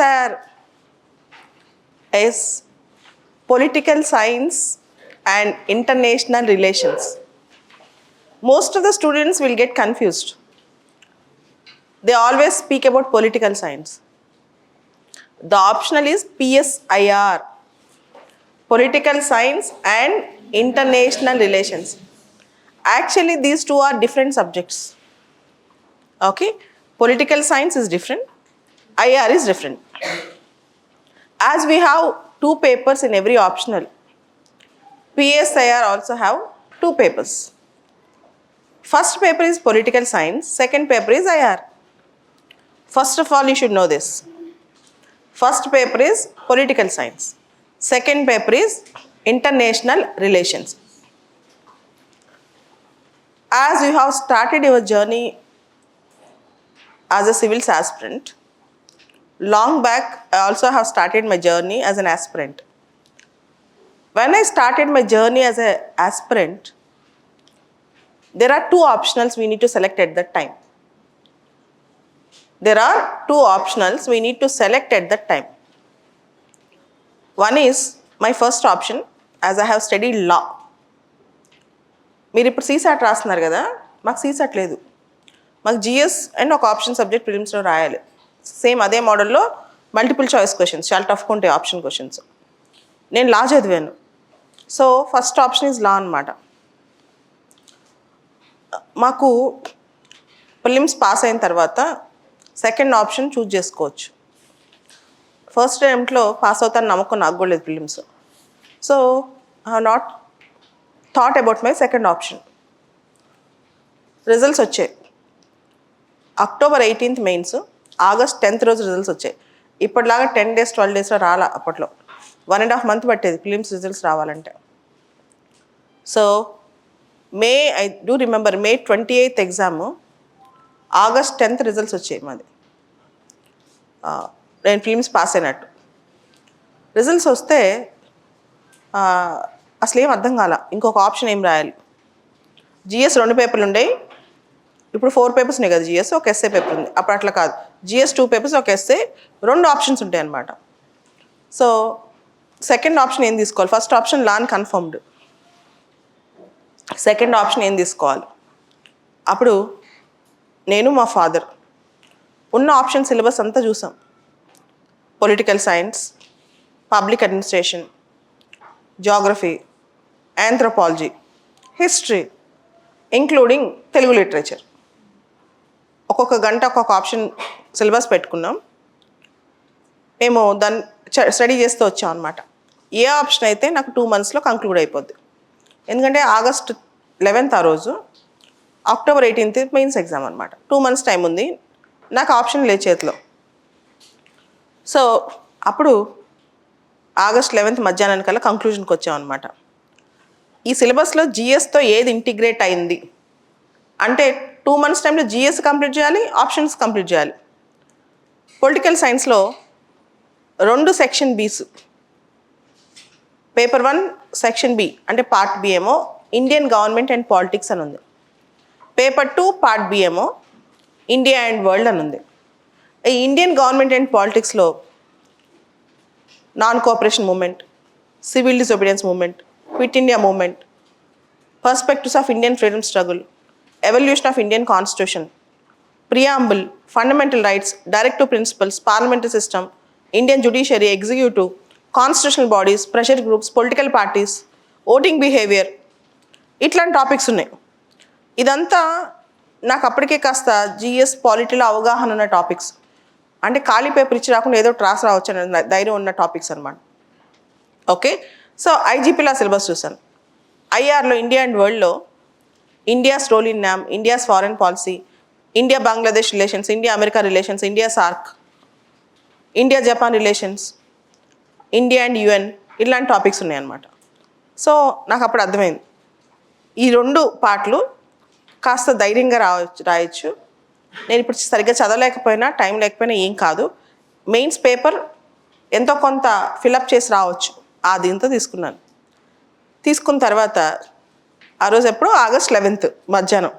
PSIR is political science and international relations. Most of the students will get confused. They always speak about political science. The optional is PSIR, political science and international relations. Actually, these two are different subjects. Okay, political science is different, IR is different. As we have two papers in every optional, PSIR also have two papers. First paper is political science, second paper is IR. First of all, you should know this. First paper is political science, second paper is international relations. As you have started your journey as a civils aspirant, long back I also have started my journey as an aspirant. When I started my journey as an aspirant, there are two optionals we need to select at that time. There are two optionals we need to select at that time. One is my first option, as I have studied law. మీరు ఇప్పుడు CSAT రాస్తున్నారు కదా, మాకు CSAT లేదు. మాకు GS and ఒక option subject ప్రిలిమ్స్లో రాయాలి. Same అదే మోడల్లో మల్టిపుల్ చాయిస్ క్వశ్చన్స్, చాలా టఫ్గా ఉంటాయి ఆప్షన్ క్వశ్చన్స్. నేను లా చదివాను, so first option is law అనమాట. మాకు ప్రిలిమ్స్ పాస్ అయిన తర్వాత సెకండ్ ఆప్షన్ చూజ్ చేసుకోవచ్చు. ఫస్ట్ అటెంప్ట్లో పాస్ అవుతాను నమ్మకం నాకు కూడా లేదు prelims. So I have not thought about my second option. Results వచ్చాయి. October 18th mains, August 10th రోజు రిజల్ట్స్ వచ్చాయి. ఇప్పటిలాగా 10 days 12 daysలో రాలా. అప్పట్లో 1.5 months పట్టేది ప్రిలిమ్స్ రిజల్ట్స్ రావాలంటే. So I do remember May 28th exam, August 10th results వచ్చాయి మాది. నేను ప్రిలిమ్స్ పాస్ అయినట్టు. రిజల్ట్స్ వస్తే అసలు ఏం అర్థం కాల, ఇంకొక ఆప్షన్ ఏం రాయాలి. జిఎస్ 2 పేపర్లు ఉండేవి, ఇప్పుడు 4 పేపర్స్ ఉన్నాయి కదా. జిఎస్ ఒక ఎస్ఏ పేపర్ ఉంది, అప్పుడు అట్లా కాదు. జిఎస్ 2 పేపర్స్ ఒక ఎస్ఏ, 2 ఆప్షన్స్ ఉంటాయి అన్నమాట. సో సెకండ్ ఆప్షన్ ఏం తీసుకోవాలి? ఫస్ట్ ఆప్షన్ లాన్ కన్ఫర్మ్డ్, సెకండ్ ఆప్షన్ ఏం తీసుకోవాలి? అప్పుడు నేను మా ఫాదర్ ఉన్న ఆప్షన్ సిలబస్ అంతా చూసాం. Political science, public administration, geography, anthropology, history, including Telugu literature. ఒక్కొక్క గంట ఒక్కొక్క ఆప్షన్ సిలబస్ పెట్టుకున్నాం. మేము దాన్ని స్టడీ చేస్తూ వచ్చాం అనమాట. ఏ ఆప్షన్ అయితే నాకు 2 monthsలో కంక్లూడ్ అయిపోద్ది. ఎందుకంటే ఆగస్ట్ 11th ఆ రోజు, అక్టోబర్ 18th మెయిన్స్ ఎగ్జామ్ అనమాట. 2 months టైం ఉంది, నాకు ఆప్షన్ లేదు చేతిలో. సో అప్పుడు ఆగస్ట్ 11th మధ్యాహ్నానికి కల్లా కంక్లూజన్కి వచ్చామన్నమాట. ఈ సిలబస్లో జిఎస్తో ఏది ఇంటిగ్రేట్ అయింది అంటే 2 months టైంలో జిఎస్ కంప్లీట్ చేయాలి, ఆప్షన్స్ కంప్లీట్ చేయాలి. పొలిటికల్ సైన్స్లో 2 section B's, paper 1 section B అంటే పార్ట్ బి ఏమో ఇండియన్ గవర్నమెంట్ అండ్ పాలిటిక్స్ అని ఉంది. పేపర్ 2 పార్ట్ బి ఏమో ఇండియా అండ్ వరల్డ్ అని ఉంది. ఈ ఇండియన్ గవర్నమెంట్ అండ్ పాలిటిక్స్లో non cooperation movement, civil disobedience movement, quit India movement, perspectives of Indian freedom struggle, evolution of Indian constitution, preamble, fundamental rights, directive principles, parliamentary system, Indian judiciary, executive, constitutional bodies, pressure groups, political parties, voting behaviour, ఇట్లాంటి topics ఉన్నాయి. ఇదంతా నాకు అప్పటికే కాస్త GS పాలిటీలో అవగాహన ఉన్న topics. అంటే ఖాళీ పేపర్ ఇచ్చి రాకుండా ఏదో రాసి రావచ్చు అనే ధైర్యం ఉన్న టాపిక్స్ అనమాట. ఓకే, సో ఐజీపీలో సిలబస్ చూసాను. ఐఆర్లో ఇండియా అండ్ వరల్డ్లో India's role in NAM, India's foreign policy, India Bangladesh relations, India America relations, India SAARC, India Japan relations, India and UN, ఇలాంటి టాపిక్స్ ఉన్నాయన్నమాట. సో నాకు అప్పుడు అర్థమైంది ఈ 2 పార్ట్లు కాస్త ధైర్యంగా రాయొచ్చు. నేను ఇప్పుడు సరిగ్గా చదవలేకపోయినా, టైం లేకపోయినా ఏం కాదు, మెయిన్స్ పేపర్ ఎంతో కొంత ఫిలప్ చేసి రావచ్చు, ఆ దీంతో తీసుకున్నాను. తీసుకున్న తర్వాత ఆ రోజు ఎప్పుడు ఆగస్ట్ 11th మధ్యాహ్నం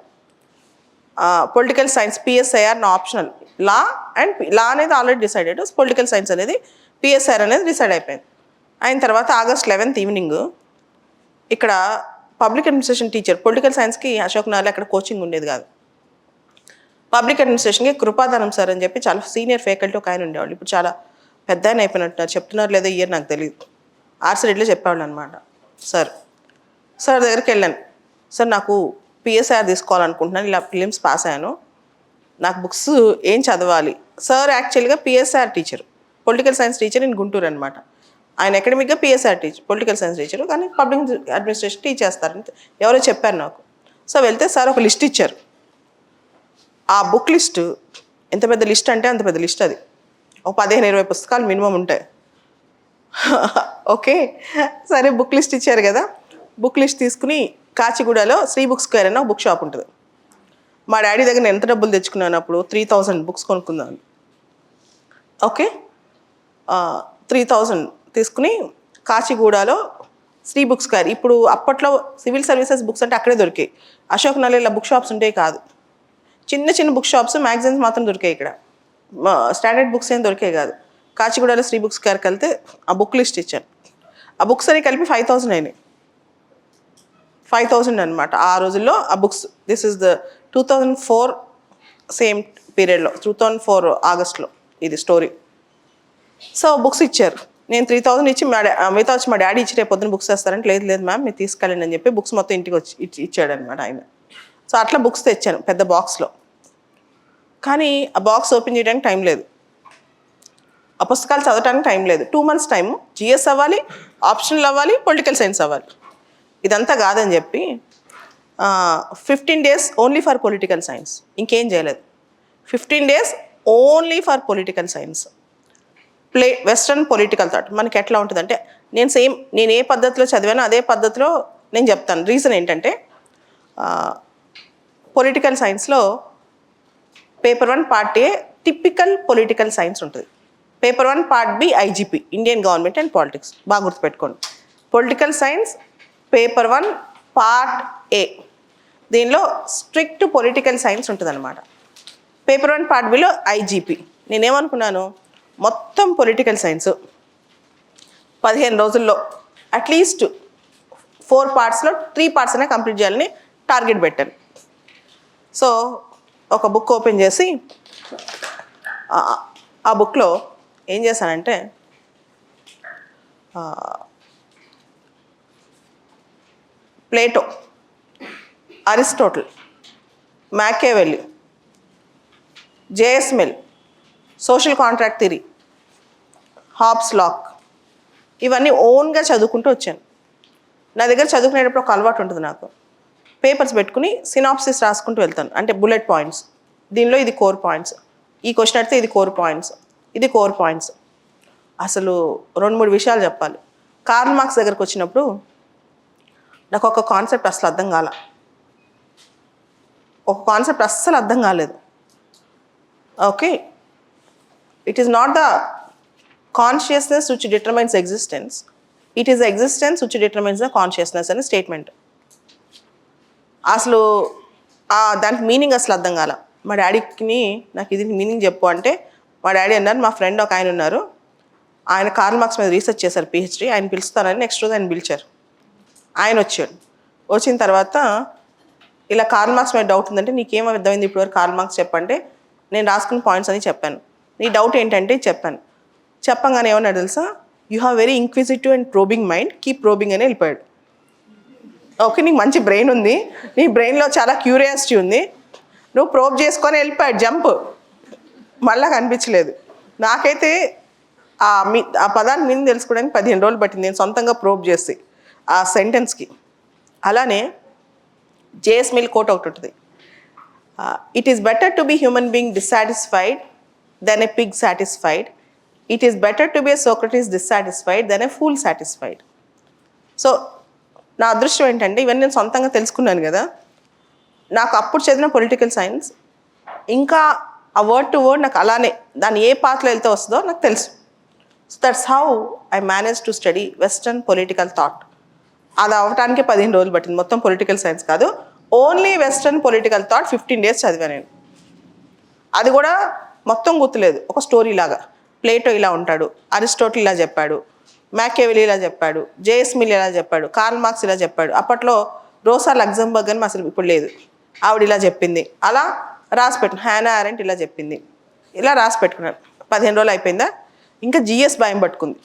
పొలిటికల్ సైన్స్ పిఎస్ఐఆర్ నా ఆప్షనల్. లా అనేది ఆల్రెడీ డిసైడెడ్, పొలిటికల్ సైన్స్ అనేది పిఎస్ఐఆర్ అనేది డిసైడ్ అయిపోయింది. అయిన తర్వాత August 11th ఈవినింగ్ ఇక్కడ పబ్లిక్ అడ్మినిస్ట్రేషన్ టీచర్, పొలిటికల్ సైన్స్కి అశోక్ నగర్లో అక్కడ కోచింగ్ ఉండేది కాదు. పబ్లిక్ అడ్మినిస్ట్రేషన్కి కృపాదానం సార్ అని చెప్పి చాలా సీనియర్ ఫ్యాకల్టీ ఒక ఆయన ఉండేవాళ్ళు. ఇప్పుడు చాలా పెద్ద ఆయన అయిపోయినట్టున్నారు, చెప్తున్నారు లేదో ఇయర్ నాకు తెలియదు. ఆర్ట్స్ రెడ్డిలో చెప్పేవాళ్ళు అనమాట. సార్ దగ్గరికి వెళ్ళాను. సార్ నాకు పిఎస్ఐఆర్ తీసుకోవాలనుకుంటున్నాను, ఇలా ఫిలిమ్స్ పాస్ అయ్యాను, నాకు బుక్స్ ఏం చదవాలి. సార్ యాక్చువల్గా PSIR teacher, political science teacher in Guntur అనమాట. ఆయన అకాడమిక్గా PSIR teacher, political science teacher, కానీ పబ్లిక్ అడ్మినిస్ట్రేషన్ టీచ్ చేస్తారు. ఎవరో చెప్పారు నాకు. సో వెళ్తే సార్ ఒక లిస్ట్ ఇచ్చారు. ఆ బుక్ లిస్ట్ ఎంత పెద్ద లిస్ట్ అంటే అంత పెద్ద లిస్ట్. అది ఒక 15-20 పుస్తకాలు మినిమం ఉంటాయి. ఓకే, సరే బుక్ లిస్ట్ ఇచ్చారు కదా, బుక్ లిస్ట్ తీసుకుని కాచిగూడలో శ్రీ బుక్ స్క్వేర్ అనే ఒక బుక్ షాప్ ఉంటుంది. మా డాడీ దగ్గర నేను ఎంత డబ్బులు తెచ్చుకున్నాను అప్పుడు 3000 బుక్స్ కొనుక్కున్నాను. ఓకే, 3000 తీసుకుని కాచిగూడలో శ్రీ బుక్ స్క్వేర్, ఇప్పుడు అప్పట్లో సివిల్ సర్వీసెస్ బుక్స్ అంటే అక్కడే దొరికాయి. అశోక్ నగర్లో బుక్ షాప్స్ ఉంటాయి కాదు, చిన్న చిన్న బుక్ షాప్స్, మ్యాగజైన్స్ మాత్రం దొరికాయి. ఇక్కడ స్టాండర్డ్ బుక్స్ ఏం దొరికాయి కాదు. కాచిగూడలో శ్రీ బుక్ స్క్వేర్కి వెళ్తే ఆ బుక్ లిస్ట్ ఇచ్చాను. ఆ బుక్స్ అని కలిపి 5000 అయినాయి. 5000 అనమాట ఆ రోజుల్లో ఆ books. This is the 2004 same పీరియడ్లో, 2004 ఆగస్ట్లో ఇది స్టోరీ. సో బుక్స్ ఇచ్చారు. నేను 3000 ఇచ్చి మిగతా వచ్చి మా డాడీ ఇచ్చి రేపు పొద్దున బుక్స్ వేస్తారంటే లేదు మ్యామ్ మీరు తీసుకెళ్ళండి అని చెప్పి బుక్స్ మొత్తం ఇంటికి వచ్చి ఇచ్చాడు అనమాట ఆయన. సో అట్లా బుక్స్ తెచ్చాను పెద్ద బాక్స్లో. కానీ ఆ బాక్స్ ఓపెన్ చేయడానికి టైం లేదు, ఆ పుస్తకాలు చదవడానికి టైం లేదు. 2 months టైము, జిఎస్ అవ్వాలి, ఆప్షనల్ అవ్వాలి, పొలిటికల్ సైన్స్ అవ్వాలి. ఇదంతా కాదని చెప్పి 15 days only for political science, ఇంకేం చేయలేదు. 15 days only for political science. Western political thought మనకి ఎట్లా ఉంటుందంటే, నేను ఏ పద్ధతిలో చదివానో అదే పద్ధతిలో నేను చెప్తాను. రీజన్ ఏంటంటే పొలిటికల్ సైన్స్లో paper 1 part A typical political science ఉంటుంది. Paper 1 part B IGP, Indian government and politics, బాగా గుర్తుపెట్టుకోండి. Political science paper 1 part A, దీనిలో స్ట్రిక్ట్ పొలిటికల్ సైన్స్ ఉంటుంది అనమాట. పేపర్ 1 పార్ట్ బిలో ఐజీపీ. నేనేమనుకున్నాను, మొత్తం పొలిటికల్ సైన్స్ 15 రోజుల్లో అట్లీస్ట్ 4 partsలో 3 parts అనే కంప్లీట్ చేయాలని టార్గెట్ పెట్టాను. సో ఒక బుక్ ఓపెన్ చేసి ఆ బుక్లో ఏం చేశానంటే Plato, Aristotle, Machiavelli, JS mill, social contract theory, Hobbes Locke, ఇవన్నీ ఓన్గా చదువుకుంటూ వచ్చాను. నా దగ్గర చదువుకునేటప్పుడు ఒక అలవాటు ఉంటుంది నాకు, పేపర్స్ పెట్టుకుని సినాప్సిస్ రాసుకుంటూ వెళ్తాను. అంటే బుల్లెట్ పాయింట్స్, దీనిలో ఇది కోర్ పాయింట్స్, ఈ క్వశ్చన్ అడిగితే ఇది కోర్ పాయింట్స్, ఇది కోర్ పాయింట్స్. అసలు 2-3 విషయాలు చెప్పాలి. కార్ల్ మార్క్స్ దగ్గరకు వచ్చినప్పుడు నాకు ఒక కాన్సెప్ట్ అసలు అర్థం కాల, ఒక కాన్సెప్ట్ అస్సలు అర్థం కాలేదు. Okay, it is not the consciousness which determines existence, it is existence which determines the consciousness అనే స్టేట్మెంట్. అసలు దానికి మీనింగ్ అసలు అర్థం కాల. మా డాడీకి నాకు ఇది మీనింగ్ చెప్పు అంటే మా డాడీ అన్నారు, మా ఫ్రెండ్ ఒక ఆయన ఉన్నారు, ఆయన కార్ల్ మార్క్స్ మీద రీసెర్చ్ చేశారు పిహెచ్డి, ఆయన పిలుస్తానని నెక్స్ట్ రోజు ఆయన పిలిచారు. ఆయన వచ్చాడు. వచ్చిన తర్వాత ఇలా కార్ల్ మార్క్స్ మీద డౌట్ ఉందంటే నీకేం అర్థమైంది ఇప్పటివరకు కార్ల్ మార్క్స్ చెప్పంటే నేను రాసుకున్న పాయింట్స్ అని చెప్పాను. నీ డౌట్ ఏంటంటే చెప్పాను. చెప్పంగానే ఏమన్నా తెలుసా, you have very inquisitive and probing mind, keep probing అని వెళ్ళిపోయాడు. ఓకే, నీకు మంచి బ్రెయిన్ ఉంది, నీ బ్రెయిన్లో చాలా క్యూరియాసిటీ ఉంది, నువ్వు ప్రోబ్ చేసుకొని వెళ్ళిపోయాడు జంప్, మళ్ళా కనిపించలేదు. నాకైతే ఆ పదాన్ని మీనింగ్ తెలుసుకోవడానికి 15 రోజులు పట్టింది నేను సొంతంగా ప్రోబ్ చేసి ఆ సెంటెన్స్కి. అలానే జేఎస్ మిల్ కోట్ ఒకటి ఉంటుంది, it is better to be human being dissatisfied than a pig satisfied, it is better to be a Socrates dissatisfied than a fool satisfied. So నా అదృష్టం ఏంటంటే ఇవన్నీ నేను సొంతంగా తెలుసుకున్నాను కదా, నాకు అప్పుడు చదివిన పొలిటికల్ సైన్స్ ఇంకా ఆ వర్డ్ టు వర్డ్ నాకు అలానే దాన్ని ఏ పాత్రలో వెళ్తే వస్తుందో నాకు తెలుసు. So that's how I manage to study western political thought. అది అవ్వటానికి 15 రోజులు పట్టింది. మొత్తం పొలిటికల్ సైన్స్ కాదు, only western political thought 15 days చదివాను నేను. అది కూడా మొత్తం గుర్తులేదు, ఒక స్టోరీ లాగా. ప్లేటో ఇలా ఉంటాడు, అరిస్టోటిల్ ఇలా చెప్పాడు, మ్యాకియావెల్లీ ఇలా చెప్పాడు, జేఎస్ మిల్ ఇలా చెప్పాడు, కార్ల్ మార్క్స్ ఇలా చెప్పాడు. అప్పట్లో రోసా లగ్జంబర్గ్ అని అసలు ఇప్పుడు లేదు, ఆవిడ ఇలా చెప్పింది. అలా రాసి పెట్టిన హ్యానా ఆరెంట్ ఇలా చెప్పింది, ఇలా రాసి పెట్టుకున్నాను. 15 రోజులు అయిపోయిందా, ఇంకా జిఎస్ భయం పట్టుకుంది.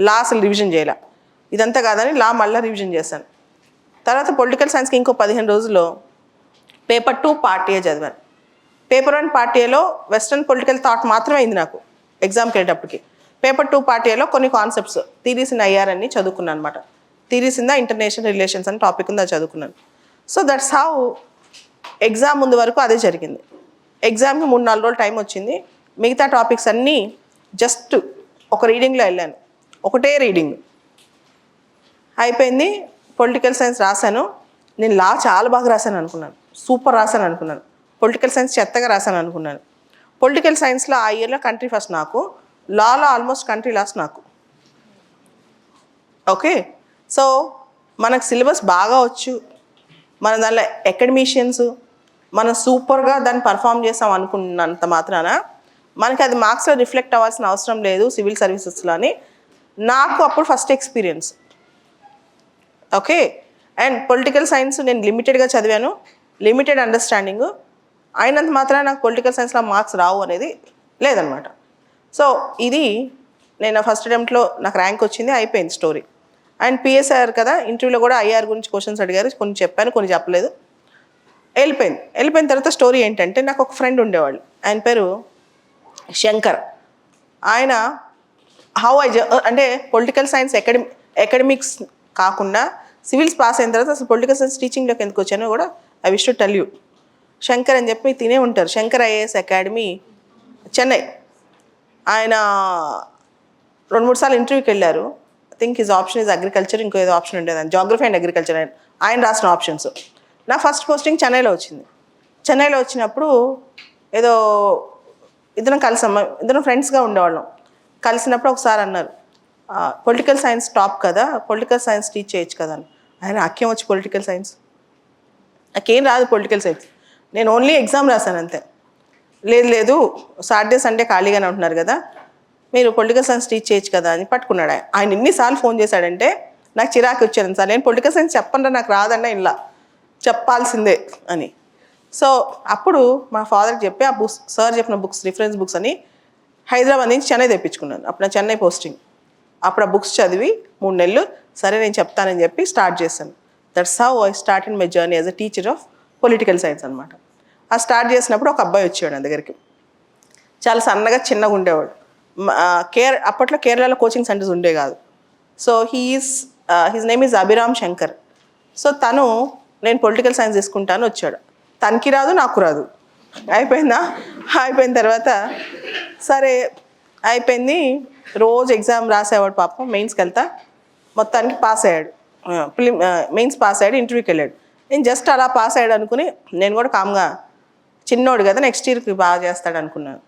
లా అసలు రివిజన్ చేయాల. ఇదంతా కాదని లా మళ్ళీ రివిజన్ చేశాను. తర్వాత పొలిటికల్ సైన్స్కి ఇంకో 15 రోజుల్లో పేపర్ 2 పార్ట్ ఏ చదివాను. పేపర్ 1 పార్ట్ ఏలో వెస్ట్రన్ పొలిటికల్ థాట్ మాత్రమే అయింది నాకు ఎగ్జామ్కి వెళ్ళేటప్పటికి. పేపర్ 2 పార్ట్ ఏలో కొన్ని కాన్సెప్ట్స్, థీరీస్ ఇన్ ఐఆర్ అని చదువుకున్నాను అనమాట. Theories in the international relations అని టాపిక్ ఉంది, అది చదువుకున్నాను. సో దట్స్ హౌ ఎగ్జామ్ ముందు వరకు అదే జరిగింది. ఎగ్జామ్కి 3-4 రోజులు టైం వచ్చింది. మిగతా టాపిక్స్ అన్నీ జస్ట్ ఒక రీడింగ్లో వెళ్ళాను, ఒకటే రీడింగ్ అయిపోయింది. పొలిటికల్ సైన్స్ రాశాను. నేను లా చాలా బాగా రాశాను అనుకున్నాను, సూపర్ రాశాను అనుకున్నాను. పొలిటికల్ సైన్స్ చెత్తగా రాశాను అనుకున్నాను. పొలిటికల్ సైన్స్లో ఆ ఇయర్లో కంట్రీ ఫస్ట్ నాకు, లాలో ఆల్మోస్ట్ కంట్రీ లాస్ట్ నాకు. ఓకే, సో మనకు సిలబస్ బాగా వచ్చు, మన దానిలో అకాడమిషియన్స్ మనం సూపర్గా దాన్ని పర్ఫామ్ చేస్తాం అనుకున్నంత మాత్రాన మనకి అది మార్క్స్లో రిఫ్లెక్ట్ అవ్వాల్సిన అవసరం లేదు సివిల్ సర్వీసెస్లో అని నాకు అప్పుడు first experience. Okay, and political science నేను లిమిటెడ్గా చదివాను, లిమిటెడ్ అండర్స్టాండింగ్ అయినంత మాత్రం నాకు పొలిటికల్ సైన్స్లో మార్క్స్ రావు అనేది లేదనమాట. సో ఇది నేను ఫస్ట్ అటెంప్ట్లో నాకు ర్యాంక్ వచ్చింది, అయిపోయింది స్టోరీ. అండ్ పిఎస్ఆర్ కదా, ఇంటర్వ్యూలో కూడా ఐఆర్ గురించి క్వశ్చన్స్ అడిగారు, కొన్ని చెప్పాను కొన్ని చెప్పలేదు. వెళ్ళిపోయిన తర్వాత స్టోరీ ఏంటంటే, నాకు ఒక ఫ్రెండ్ ఉండేవాళ్ళు, ఆయన పేరు శంకర్. ఆయన అంటే పొలిటికల్ సైన్స్ అకాడమిక్స్ కాకుండా సివిల్స్ పాస్ అయిన తర్వాత అసలు పొలిటికల్ సైన్స్ టీచింగ్లోకి ఎందుకు వచ్చానో కూడా I wish to tell you. Shankar అని చెప్పి తినే ఉంటారు, శంకర్ ఐఏఎస్ అకాడమీ చెన్నై. ఆయన 2-3 సార్లు ఇంటర్వ్యూకి వెళ్ళారు. I think his option is agriculture, ఇంకో ఏదో ఆప్షన్ ఉండేది, జాగ్రఫీ అండ్ అగ్రికల్చర్ ఆయన రాసిన ఆప్షన్స్. నా ఫస్ట్ పోస్టింగ్ చెన్నైలో వచ్చింది. చెన్నైలో వచ్చినప్పుడు ఏదో ఇద్దరం ఫ్రెండ్స్గా ఉండేవాళ్ళం. కలిసినప్పుడు ఒకసారి అన్నారు, పొలిటికల్ సైన్స్ టాప్ కదా, పొలిటికల్ సైన్స్ టీచ్ చేయొచ్చు కదా అని. ఆయన అక్కేం వచ్చి పొలిటికల్ సైన్స్, నాకేం రాదు పొలిటికల్ సైన్స్, నేను ఓన్లీ ఎగ్జామ్ రాశాను అంతే. లేదు సాటర్డే సండే ఖాళీగానే ఉంటున్నారు కదా, మీరు పొలిటికల్ సైన్స్ టీచ్ చేయొచ్చు కదా అని పట్టుకున్నాడు. ఆయన ఎన్నిసార్లు ఫోన్ చేశాడంటే నాకు చిరాకు వచ్చాను సార్, నేను పొలిటికల్ సైన్స్ చెప్పండి నాకు రాదన్నా ఇలా చెప్పాల్సిందే అని. సో అప్పుడు మా ఫాదర్కి చెప్పి ఆ బుక్స్, సార్ చెప్పిన బుక్స్, రిఫరెన్స్ బుక్స్ అని హైదరాబాద్ నుంచి చెన్నై తెప్పించుకున్నాను. అప్పుడు నా చెన్నై పోస్టింగ్. అప్పుడు ఆ బుక్స్ చదివి 3 నెలలు సరే నేను చెప్తానని చెప్పి స్టార్ట్ చేశాను. That's how I start in my journey as a teacher of political science అనమాట. ఆ స్టార్ట్ చేసినప్పుడు ఒక అబ్బాయి వచ్చాడు నా దగ్గరికి, చాలా సన్నగా చిన్నగా ఉండేవాడు. అప్పట్లో కేరళలో కోచింగ్ సెంటర్స్ ఉండే కాదు. So his name is Abhiram Shankar. So తను నేను పొలిటికల్ సైన్స్ తీసుకుంటాను వచ్చాడు. తనకి రాదు నాకు రాదు. అయిపోయిన తర్వాత సరే అయిపోయింది. రోజు ఎగ్జామ్ రాసేవాడు పాపం. మెయిన్స్కి వెళ్తా మొత్తానికి పాస్ అయ్యాడు, మెయిన్స్ పాస్ అయ్యాడు, ఇంటర్వ్యూకి వెళ్ళాడు. నేను జస్ట్ అలా పాస్ అయ్యాడు అనుకుని నేను కూడా కామ్గా చిన్నోడు కదా నెక్స్ట్ ఇయర్కి బాగా చేస్తాడు అనుకున్నాను.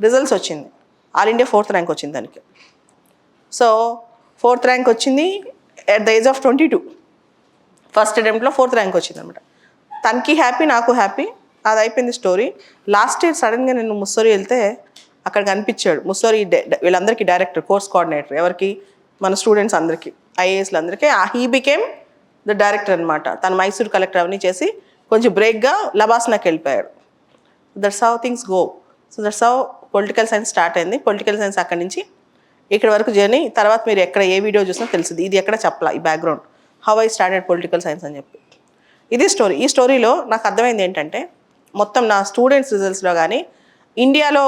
రిజల్ట్స్ వచ్చింది, ఆల్ ఇండియా 4th ర్యాంక్ వచ్చింది దానికి. సో 4th ర్యాంక్ వచ్చింది at the age of 22. First అటెంప్ట్లో 4th ర్యాంక్ వచ్చింది అనమాట. తనకి హ్యాపీ, నాకు హ్యాపీ. అది అయిపోయింది స్టోరీ. లాస్ట్ ఇయర్ సడన్గా నేను ముస్సోరీ వెళ్తే అక్కడ కనిపించాడు. ముస్సోరీ వీళ్ళందరికీ డైరెక్టర్, కోర్స్ కోఆర్డినేటర్, ఎవరికి మన స్టూడెంట్స్ అందరికీ, ఐఏఎస్లు అందరికీ. హీ బికేమ్ ద డైరెక్టర్ అనమాట. తను మైసూర్ కలెక్టర్ అవన్నీ చేసి కొంచెం బ్రేక్గా లబాస్నాకి వెళ్ళిపోయాడు. That's how things go. So that's how political science start అయింది. పొలిటికల్ సైన్స్ అక్కడి నుంచి ఇక్కడ వరకు జర్నీ. తర్వాత మీరు ఎక్కడ ఏ వీడియో చూసినా తెలుస్తుంది, ఇది ఎక్కడ చెప్పాల ఈ background, how I started political science అని చెప్పి. ఇది స్టోరీ. ఈ స్టోరీలో నాకు అర్థమైంది ఏంటంటే, మొత్తం నా స్టూడెంట్స్ రిజల్ట్స్లో కానీ ఇండియాలో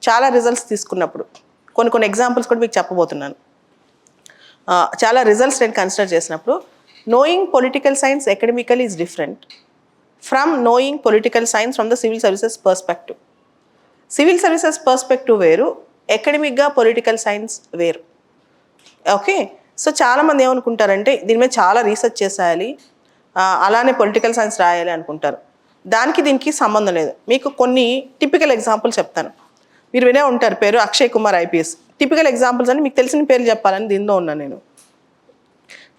చాలా రిజల్ట్స్ తీసుకున్నప్పుడు కొన్ని ఎగ్జాంపుల్స్ కూడా మీకు చెప్పబోతున్నాను. చాలా రిజల్ట్స్ నేను కన్సిడర్ చేసినప్పుడు knowing political science academical is different from knowing political science from the civil services perspective. Civil services perspective వేరు, అకాడమిక్గా పొలిటికల్ సైన్స్ వేరు. ఓకే, సో చాలామంది ఏమనుకుంటారంటే దీని మీద చాలా రీసెర్చ్ చేసేయాలి, అలానే పొలిటికల్ సైన్స్ రాయాలి అనుకుంటారు. దానికి దీనికి సంబంధం లేదు. మీకు కొన్ని టిపికల్ ఎగ్జాంపుల్స్ చెప్తాను. మీరు వినే ఉంటారు పేరు Akshay Kumar IPS. Typical examples అని మీకు తెలిసిన పేర్లు చెప్పాలని దీనిలో ఉన్నాను నేను.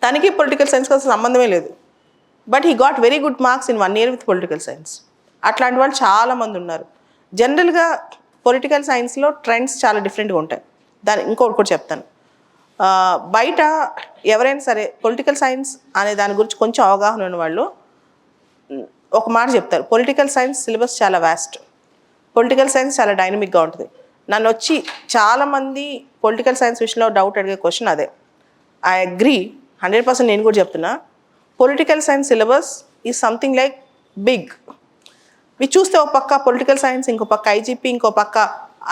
దానికి పొలిటికల్ సైన్స్కి అసలు సంబంధమే లేదు. But he got very good marks in 1 year with political science. అట్లాంటి వాళ్ళు చాలామంది ఉన్నారు. జనరల్గా పొలిటికల్ సైన్స్లో ట్రెండ్స్ చాలా డిఫరెంట్గా ఉంటాయి. ఇంకొకటి కూడా చెప్తాను. బయట ఎవరైనా సరే పొలిటికల్ సైన్స్ అనే దాని గురించి కొంచెం అవగాహన ఉన్న వాళ్ళు ఒక మాట చెప్తారు, పొలిటికల్ సైన్స్ సిలబస్ చాలా వ్యాస్ట్, పొలిటికల్ సైన్స్ చాలా డైనమిక్గా ఉంటుంది. నన్ను వచ్చి చాలామంది పొలిటికల్ సైన్స్ విషయంలో డౌట్ అడిగే క్వశ్చన్ అదే. I agree 100%. నేను కూడా చెప్తున్నా, political science syllabus is something like big. మీరు చూస్తే ఒక పక్క పొలిటికల్ సైన్స్, ఇంకో పక్క ఐజీపీ, ఇంకో పక్క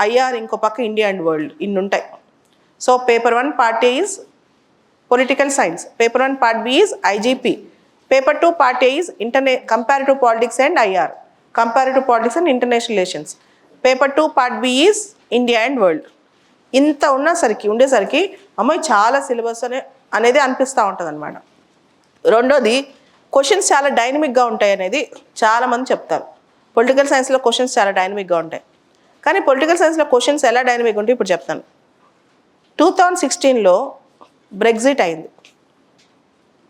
ఐఆర్, ఇంకో పక్క ఇండియా అండ్ వరల్డ్, ఇన్ని ఉంటాయి. So paper 1 part A is political science, paper 1 part B is IGP, paper 2 part A is comparative politics and IR, comparative politics and international relations, paper 2 part B is India and world. ఇంత ఉండేసరికి అమ్మాయి చాలా syllabus అనేది అనిపిస్తూ ఉంటుంది అనమాట. రెండోది, questions చాలా డైనమిక్గా ఉంటాయి అనేది చాలామంది చెప్తారు. పొలిటికల్ సైన్స్లో క్వశ్చన్స్ చాలా డైనమిక్గా ఉంటాయి. కానీ పొలిటికల్ సైన్స్లో క్వశ్చన్స్ ఎలా డైనమిక్ ఉంటాయి ఇప్పుడు చెప్తాను. 2016లో బ్రెగ్జిట్ అయింది.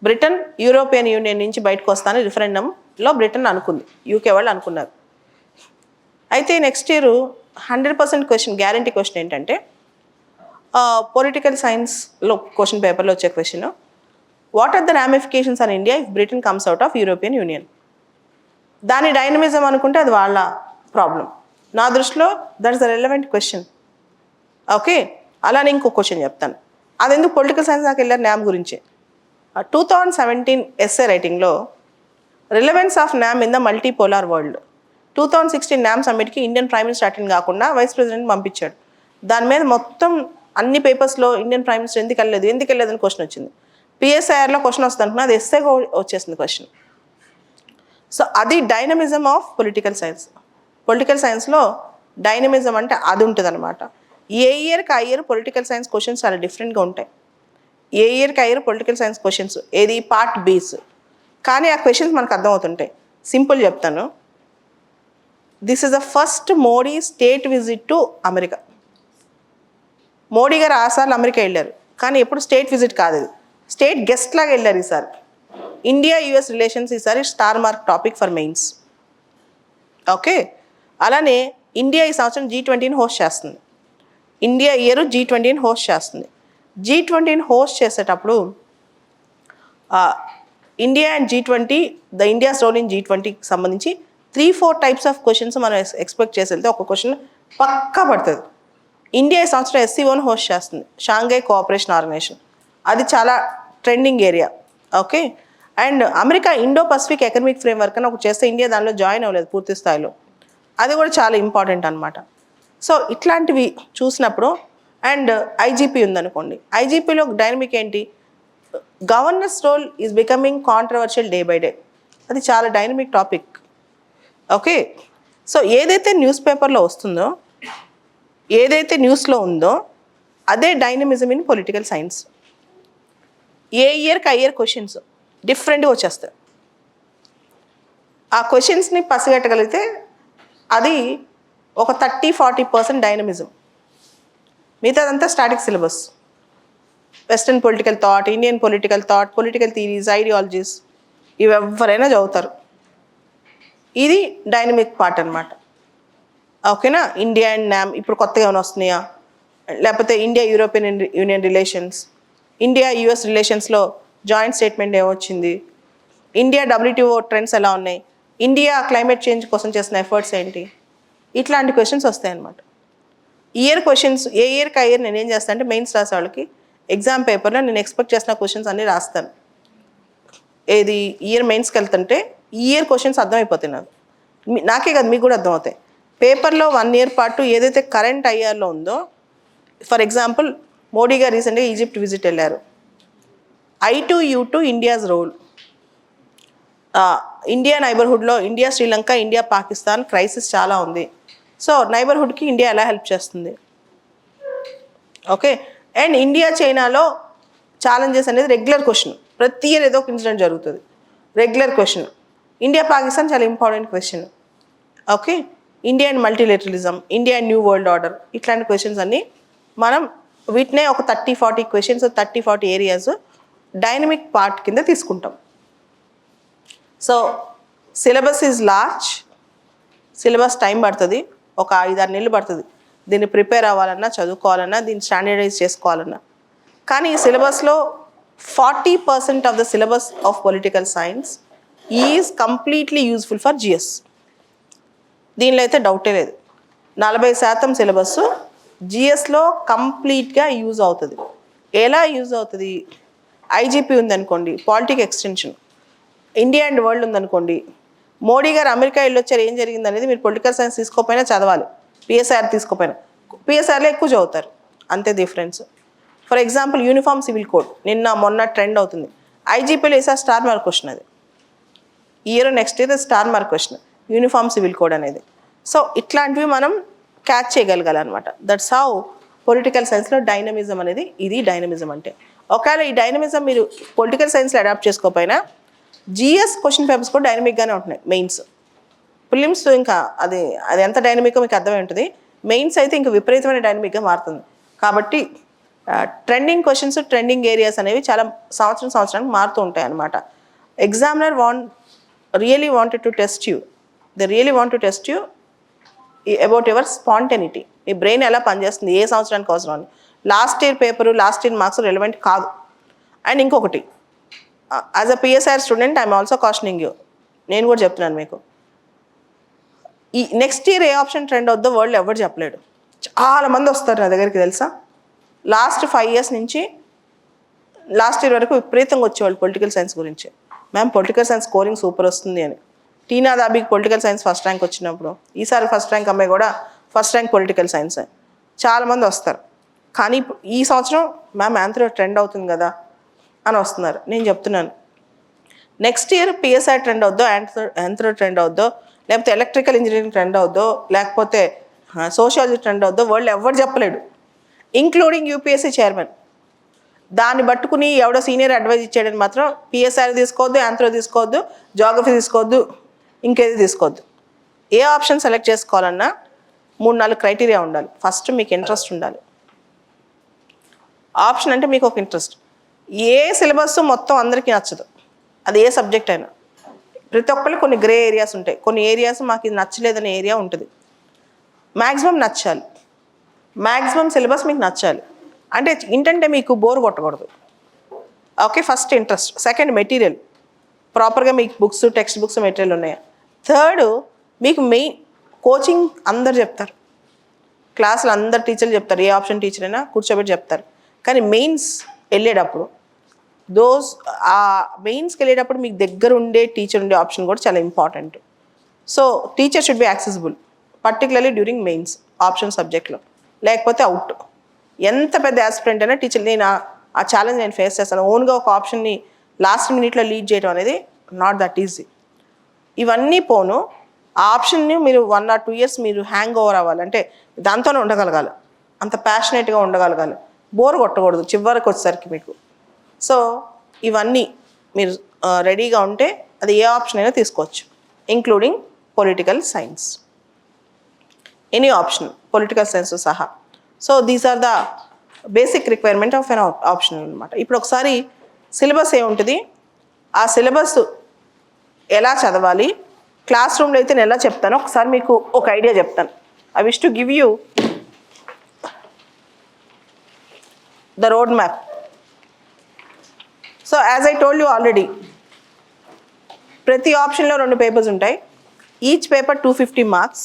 బ్రిటన్ యూరోపియన్ యూనియన్ నుంచి బయటకు వస్తానని రిఫరెండంలో బ్రిటన్ అనుకుంది, యూకే వాళ్ళు అనుకున్నారు. అయితే next year 100% question, guarantee question ఏంటంటే, పొలిటికల్ సైన్స్లో క్వశ్చన్ పేపర్లో వచ్చే question, what are the ramifications on India if Britain comes out of European Union? దాని డైనమిజం అనుకుంటే అది వాళ్ళ ప్రాబ్లం. నా దృష్టిలో that is the relevant question. Okay, అలానే ఇంకో క్వశ్చన్ చెప్తాను. అది ఎందుకు పొలిటికల్ సైన్స్ దాకా వెళ్ళారు? న్యామ్ గురించే. 2017 ఎస్ఏ రైటింగ్లో relevance of NAM in the multipolar world, 2016 NAM సమ్మిట్కి ఇండియన్ ప్రైమ్ మినిస్టర్ అటెండ్ కాకుండా వైస్ ప్రెసిడెంట్ పంపించాడు. దాని మీద మొత్తం అన్ని పేపర్స్లో ఇండియన్ ప్రైమ్ మినిస్టర్ ఎందుకు వెళ్ళలేదు అని క్వశ్చన్ వచ్చింది. పిఎస్ఐఆర్లో క్వశ్చన్ వస్తుంది అనుకున్నా, అది ఎస్ఏగా వచ్చేసింది క్వశ్చన్. సో అది dynamism of political science. Political సైన్స్లో డైనమిజం అంటే అది ఉంటుంది అనమాట. ఏ ఇయర్కి ఆ ఇయర్ పొలిటికల్ సైన్స్ క్వశ్చన్స్ చాలా డిఫరెంట్గా ఉంటాయి. ఏ ఇయర్కి ఆ ఇయర్ పొలిటికల్ సైన్స్ క్వశ్చన్స్, ఏది పార్ట్ బీస్, కానీ ఆ క్వశ్చన్స్ మనకు అర్థమవుతుంటాయి. సింపుల్ చెప్తాను, this is the first Modi state visit to America. Modi గారు 6 సార్లు అమెరికా వెళ్ళారు, కానీ ఎప్పుడు స్టేట్ విజిట్ కాదు, ఇది స్టేట్ గెస్ట్ లాగా వెళ్ళారు. ఈసారి ఇండియా యుఎస్ రిలేషన్స్ ఈసారి star mark topic for mains. Okay, అలానే ఇండియా ఈ సంవత్సరం G20ని హోస్ట్ చేస్తుంది. ఇండియా ఇయర్ G20ని హోస్ట్ చేస్తుంది. G20ని హోస్ట్ చేసేటప్పుడు India and G20, the India's role in G20కి సంబంధించి 3-4 టైప్స్ ఆఫ్ క్వశ్చన్స్ మనం ఎక్స్పెక్ట్ చేసి వెళ్తే ఒక క్వశ్చన్ పక్కా పడుతుంది. ఇండియా ఈ సంవత్సరం SCOని హోస్ట్ చేస్తుంది, షాంఘై కోఆపరేషన్ ఆర్గనైజేషన్. అది చాలా trending area. Okay, and America Indo Pacific economic framework అని ఒకటి చేస్తే ఇండియా దానిలో జాయిన్ అవ్వలేదు పూర్తి స్థాయిలో. అది కూడా చాలా ఇంపార్టెంట్ అనమాట. సో ఇట్లాంటివి చూసినప్పుడు, అండ్ ఐజీపీ ఉందనుకోండి, ఐజీపీలో డైనమిక్ ఏంటి, governor's role is becoming controversial day by day. అది చాలా డైనమిక్ టాపిక్. ఓకే, సో ఏదైతే న్యూస్ పేపర్లో వస్తుందో, ఏదైతే న్యూస్లో ఉందో, అదే డైనమిజం ఇన్ పొలిటికల్ సైన్స్. ఏ ఇయర్కి ఆ ఇయర్ క్వశ్చన్స్ డిఫరెంట్గా వచ్చేస్తాయి. ఆ క్వశ్చన్స్ని పసిగట్టగలిగితే అది ఒక 30-40% డైనమిజం. మిగతాదంతా static syllabus. Western political thought, Indian political thought, political theories, ideologies, ఇవి ఎవరైనా చదువుతారు. ఇది డైనమిక్ పార్ట్ అనమాట. ఓకేనా, ఇండియా అండ్ న్యామ్ ఇప్పుడు కొత్తగా ఏమైనా వస్తున్నాయా, లేకపోతే India European Union relations, India US రిలేషన్స్లో జాయింట్ స్టేట్మెంట్ ఏమొచ్చింది, ఇండియా WTO ట్రెండ్స్ ఎలా ఉన్నాయి, ఇండియా క్లైమేట్ చేంజ్ కోసం చేసిన ఎఫర్ట్స్ ఏంటి, ఇట్లాంటి క్వశ్చన్స్ వస్తాయి అన్నమాట. ఇయర్ క్వశ్చన్స్ ఏ ఇయర్కి ఆ ఇయర్ నేను ఏం చేస్తాను అంటే, మెయిన్స్ రాసే వాళ్ళకి ఎగ్జామ్ పేపర్లో నేను ఎక్స్పెక్ట్ చేసిన క్వశ్చన్స్ అన్నీ రాస్తాను. ఏది ఇయర్ మెయిన్స్కి వెళ్తుంటే ఈ ఇయర్ క్వశ్చన్స్ అర్థమైపోతాయి నాకు, నాకే కాదు మీకు కూడా అర్థమవుతాయి. పేపర్లో 1 year పాటు ఏదైతే కరెంట్ ఐఆర్లో ఉందో, ఫర్ ఎగ్జాంపుల్ మోడీ గారు రీసెంట్గా ఈజిప్ట్ విజిట్ వెళ్ళారు. I2U2 ఇండియాస్ రోల్, ఇండియా నైబర్హుడ్లో India Sri Lanka, India Pakistan crisis చాలా ఉంది. సో నైబర్హుడ్కి ఇండియా ఎలా హెల్ప్ చేస్తుంది. ఓకే, అండ్ ఇండియా చైనాలో ఛాలెంజెస్ అనేది రెగ్యులర్ క్వశ్చన్. ప్రతి ఇయర్ ఏదో ఒక ఇన్సిడెంట్ జరుగుతుంది, రెగ్యులర్ క్వశ్చన్. ఇండియా పాకిస్తాన్ చాలా important question. Okay, India and multilateralism, India and new world order, ఇట్లాంటి క్వశ్చన్స్ అన్నీ మనం వీటినే ఒక 30-40 క్వశ్చన్స్, 30-40 ఏరియాస్ డైనమిక్ పార్ట్ కింద తీసుకుంటాం. So syllabus is large, syllabus time పడుతుంది, ఒక 5-6 నెలలు పడుతుంది దీన్ని ప్రిపేర్ అవ్వాలన్నా, చదువుకోవాలన్నా, దీన్ని స్టాండర్డైజ్ చేసుకోవాలన్నా. కానీ ఈ సిలబస్లో 40% of the syllabus of political science is completely useful for GS. దీనిలో అయితే డౌటే లేదు. 40% సిలబస్ జిఎస్లో కంప్లీట్గా యూజ్ అవుతుంది. ఎలా యూజ్ అవుతుంది? ఐజీపీ ఉందనుకోండి, politic extension, India and world ఉందనుకోండి, మోడీ గారు అమెరికా వెళ్ళొచ్చారు, ఏం జరిగింది అనేది మీరు పొలిటికల్ సైన్స్ తీసుకోపోయినా చదవాలి, పిఎస్ఆర్ తీసుకోపోయినా. పిఎస్ఆర్లో ఎక్కువ చదువుతారు, అంతే difference. For example uniform civil code మొన్న ట్రెండ్ అవుతుంది. ఐజీపీలో వేసా స్టార్ మార్క్ క్వశ్చన్ అది, next year star mark question uniform civil code అనేది. సో ఇట్లాంటివి మనం క్యాచ్ చేయగలగాలన్నమాట. దట్స్ హౌ పొలిటికల్ సైన్స్లో డైనమిజం అనేది, ఇది డైనమిజం అంటే. ఒకవేళ ఈ డైనమిజం మీరు పొలిటికల్ సైన్స్లో అడాప్ట్ చేసుకోకపోయినా జిఎస్ క్వశ్చన్ పేపర్స్ కూడా డైనమిక్గానే ఉంటున్నాయి. మెయిన్స్, ప్రిలిమ్స్ ఇంకా అది ఎంత డైనమిక్గా మీకు అర్థమై ఉంటుంది. మెయిన్స్ అయితే ఇంకా విపరీతమైన డైనమిక్గా మారుతుంది. కాబట్టి ట్రెండింగ్ క్వశ్చన్స్, ట్రెండింగ్ ఏరియాస్ అనేవి చాలా సంవత్సరానికి మారుతూ ఉంటాయి అన్నమాట. Examiner really wanted to test you, they really want to test you about your spontaneity. Me brain ఎలా పనిచేస్తుంది, ఏ సంవత్సరానికి అవసరం అని. Last year paper, last year marks relevant కాదు. అండ్ ఇంకొకటి, as a PSR student I'm also cautioning you, నేను కూడా చెప్తున్నాను మీకు, ఈ నెక్స్ట్ ఇయర్ ఏ ఆప్షన్ ట్రెండ్ అవుద్దో వరల్డ్ ఎవరు చెప్పలేడు. చాలామంది వస్తారు నా దగ్గరికి తెలుసా, లాస్ట్ 5 years నుంచి లాస్ట్ ఇయర్ వరకు విపరీతంగా వచ్చేవాళ్ళు పొలిటికల్ సైన్స్ గురించి. Ma'am political science scoring super వస్తుంది అని. టీనా దాబీకి పొలిటికల్ సైన్స్ ఫస్ట్ ర్యాంక్ వచ్చినప్పుడు, ఈసారి ఫస్ట్ ర్యాంక్ అమ్మాయి కూడా ఫస్ట్ ర్యాంక్ పొలిటికల్ సైన్స్. చాలామంది వస్తారు. కానీ ఈ సంవత్సరం మ్యామ్ యాంథ్రో ట్రెండ్ అవుతుంది కదా అని వస్తున్నారు. నేను చెప్తున్నాను, నెక్స్ట్ ఇయర్ పిఎస్ఆర్ ట్రెండ్ అవుద్దో, యాంథ్రో ట్రెండ్ అవుద్దో, లేకపోతే ఎలక్ట్రికల్ ఇంజనీరింగ్ ట్రెండ్ అవుద్దో, లేకపోతే సోషియాలజీ ట్రెండ్ అవుద్దో వరల్డ్ ఎవరు చెప్పలేడు, ఇంక్లూడింగ్ యూపీఎస్సీ చైర్మన్. దాన్ని పట్టుకుని ఎవడో సీనియర్ అడ్వైజ్ ఇచ్చాడని మాత్రం పిఎస్ఆర్ తీసుకోవద్దు, యాంథ్రో తీసుకోవద్దు, జాగ్రఫీ తీసుకోవద్దు, ఇంకేది తీసుకోవద్దు. ఏ ఆప్షన్ సెలెక్ట్ చేసుకోవాలన్నా 3-4 క్రైటీరియా ఉండాలి. ఫస్ట్ మీకు ఇంట్రెస్ట్ ఉండాలి. ఆప్షన్ అంటే మీకు ఒక ఇంట్రెస్ట్. ఏ సిలబస్ మొత్తం అందరికీ నచ్చదు, అది ఏ సబ్జెక్ట్ అయినా. ప్రతి ఒక్కరికి కొన్ని గ్రే ఏరియాస్ ఉంటాయి. కొన్ని ఏరియాస్ మాకు ఇది నచ్చలేదనే ఏరియా ఉంటుంది. మ్యాక్సిమం నచ్చాలి, మ్యాక్సిమం సిలబస్ మీకు నచ్చాలి. అంటే ఏంటంటే మీకు బోర్ కొట్టకూడదు. Okay, first interest. Second material, ప్రాపర్గా మీకు బుక్స్, టెక్స్ట్ బుక్స్, మెటీరియల్ ఉన్నాయా. థర్డ్ మీకు మెయిన్ కోచింగ్ అందరు చెప్తారు, క్లాసులు అందరు టీచర్లు చెప్తారు, ఏ ఆప్షన్ టీచర్ అయినా కూర్చోబెట్టి చెప్తారు. కానీ మెయిన్స్ వెళ్ళేటప్పుడు ఆ మెయిన్స్కి వెళ్ళేటప్పుడు మీకు దగ్గర ఉండే టీచర్ ఉండే ఆప్షన్ కూడా చాలా important. So teacher should be accessible, particularly during mains option సబ్జెక్ట్లో, లేకపోతే అవుట్. ఎంత పెద్ద యాస్పిరెంట్ అయినా టీచర్, నేను ఆ ఛాలెంజ్ నేను ఫేస్ చేస్తాను. ఓన్గా ఒక ఆప్షన్ని లాస్ట్ మినిట్లో లీడ్ చేయడం అనేది నాట్ దట్ ఈజీ. ఇవన్నీ పోను, ఆ ఆప్షన్ని మీరు 1 or 2 years మీరు హ్యాంగ్ ఓవర్ అవ్వాలంటే దాంతోనే ఉండగలగాలి, అంత ప్యాషనేట్గా ఉండగలగాలి, బోర్ కొట్టకూడదు చివరికి వచ్చేసరికి మీకు. సో ఇవన్నీ మీరు రెడీగా ఉంటే అది ఏ ఆప్షన్ అయినా తీసుకోవచ్చు, including political science, any option political science సహా. So these are the basic requirement of an option అనమాట. ఇప్పుడు ఒకసారి సిలబస్ ఏముంటుంది, ఆ సిలబస్ ఎలా చదవాలి, క్లాస్ రూమ్లో అయితే నేను ఎలా చెప్తాను, ఒకసారి మీకు ఒక ఐడియా చెప్తాను. I wish to give you the road map. So as I told you already, ప్రతి ఆప్షన్లో 2 పేపర్స్ ఉంటాయి. Each paper 250 marks,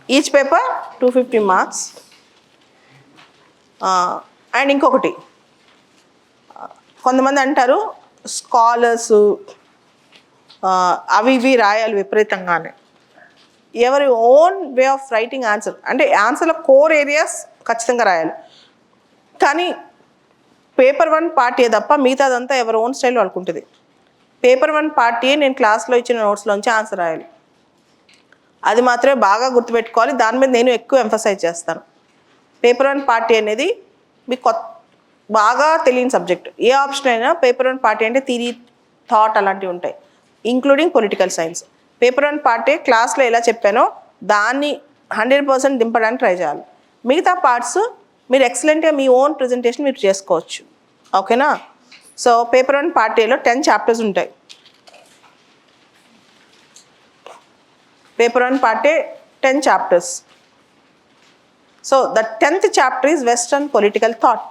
each paper 250 marks. And ఇంకొకటి, కొంతమంది అంటారు స్కాలర్స్ అవి ఇవి రాయాలి విపరీతంగానే. ఎవరి own way of writing answer, అంటే ఆన్సర్లో కోర్ ఏరియాస్ ఖచ్చితంగా రాయాలి. కానీ పేపర్ 1 పార్ట్ ఏ తప్ప మిగతాదంతా ఎవరి ఓన్ స్టైల్ వాళ్ళకు ఉంటుంది. పేపర్ 1 పార్ట్ ఏ నేను క్లాస్లో ఇచ్చిన నోట్స్లోంచి ఆన్సర్ రాయాలి, అది మాత్రమే బాగా గుర్తుపెట్టుకోవాలి. దాని మీద నేను ఎక్కువ ఎంఫసైజ్ చేస్తాను. పేపర్ 1 పార్ట్ ఏ అనేది మీకు బాగా తెలియని సబ్జెక్ట్. ఏ ఆప్షన్ అయినా పేపర్ 1 పార్ట్ ఏ అంటే థియరీ, థాట్ అలాంటివి ఉంటాయి, including political science. Paper 1 part ఏ క్లాస్లో ఎలా చెప్పానో దాన్ని 100% దింపడానికి ట్రై చేయాలి. మిగతా పార్ట్స్ మీరు ఎక్సలెంట్గా మీ ఓన్ ప్రజెంటేషన్ మీరు చేసుకోవచ్చు. ఓకేనా? సో పేపర్ 1 పార్ట్ ఏలో 10 చాప్టర్స్ ఉంటాయి. Paper 1 part A, 10 chapters. So the 10th chapter is Western political thought.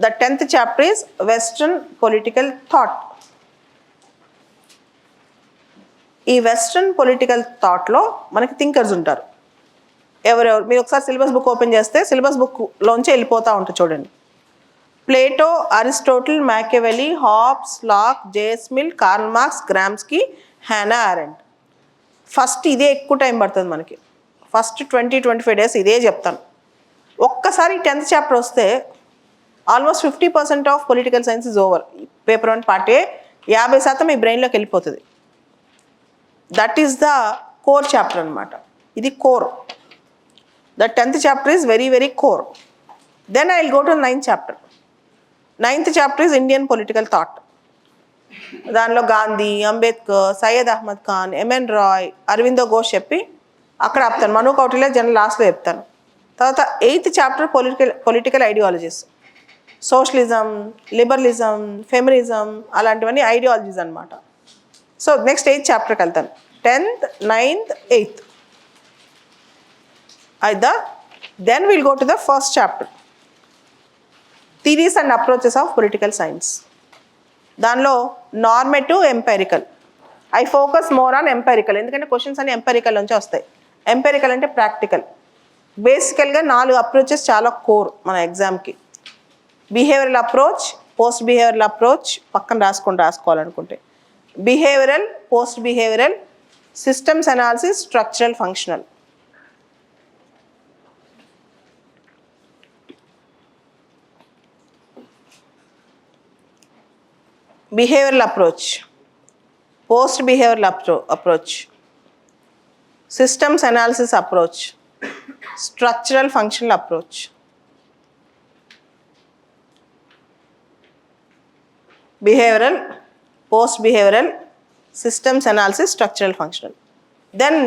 The 10th chapter is Western political thought. ఈ వెస్ట్రన్ పొలిటికల్ థాట్లో మనకి థింకర్స్ ఉంటారు. ఎవరెవరు మీరు ఒకసారి సిలబస్ బుక్ ఓపెన్ చేస్తే సిలబస్ బుక్లోంచి వెళ్ళిపోతూ ఉంటుంది చూడండి. Plato, Aristotle, Machiavelli, Hobbes, Locke, James Mill, Karl Marx, Gramsci, Hannah Arendt. First ఇదే ఎక్కువ టైం పడుతుంది మనకి. ఫస్ట్ 20-25 days ఇదే చెప్తాను. ఒక్కసారి 10th చాప్టర్ వస్తే almost 50% of political science is over. Paper 1 part A 50% మీ బ్రెయిన్లోకి వెళ్ళిపోతుంది. That is the core chapter అనమాట. ఇది core. The 10th chapter is very very core. Then I will go to 9th chapter. 9th chapter is Indian political thought. దానిలో గాంధీ, అంబేద్కర్, సయ్యద్ అహ్మద్ ఖాన్, ఎంఎన్ రాయ్, అరవిందో ఘోష్ చెప్పి అక్కడ ఆపుతాను. మను Kautilya general లాస్ట్లో చెప్తాను. తర్వాత 8th chapter political ideologies, socialism, liberalism, feminism, అలాంటివన్నీ ideologies అనమాట. సో నెక్స్ట్ 8th చాప్టర్కి వెళ్తాను. 10th, 9th, 8th అయితే then will go to the first chapter, theories and approaches of political science. దానిలో normative, empirical. I focus more on empirical, ఎందుకంటే questions అన్ని empirical నుంచి వస్తాయి. ఎంపెరికల్ అంటే ప్రాక్టికల్. బేసికల్గా 4 అప్రోచెస్ చాలా కోర్ మన ఎగ్జామ్కి. Behavioural approach, post behavioural approach పక్కన రాసుకోవాలనుకుంటే, behavioural, post behavioural, systems analysis, structural, functional. Behavioural approach, post behavioural approach, systems analysis approach, structural functional approach. Behavioural, post behavioural, systems analysis, structural, functional. Then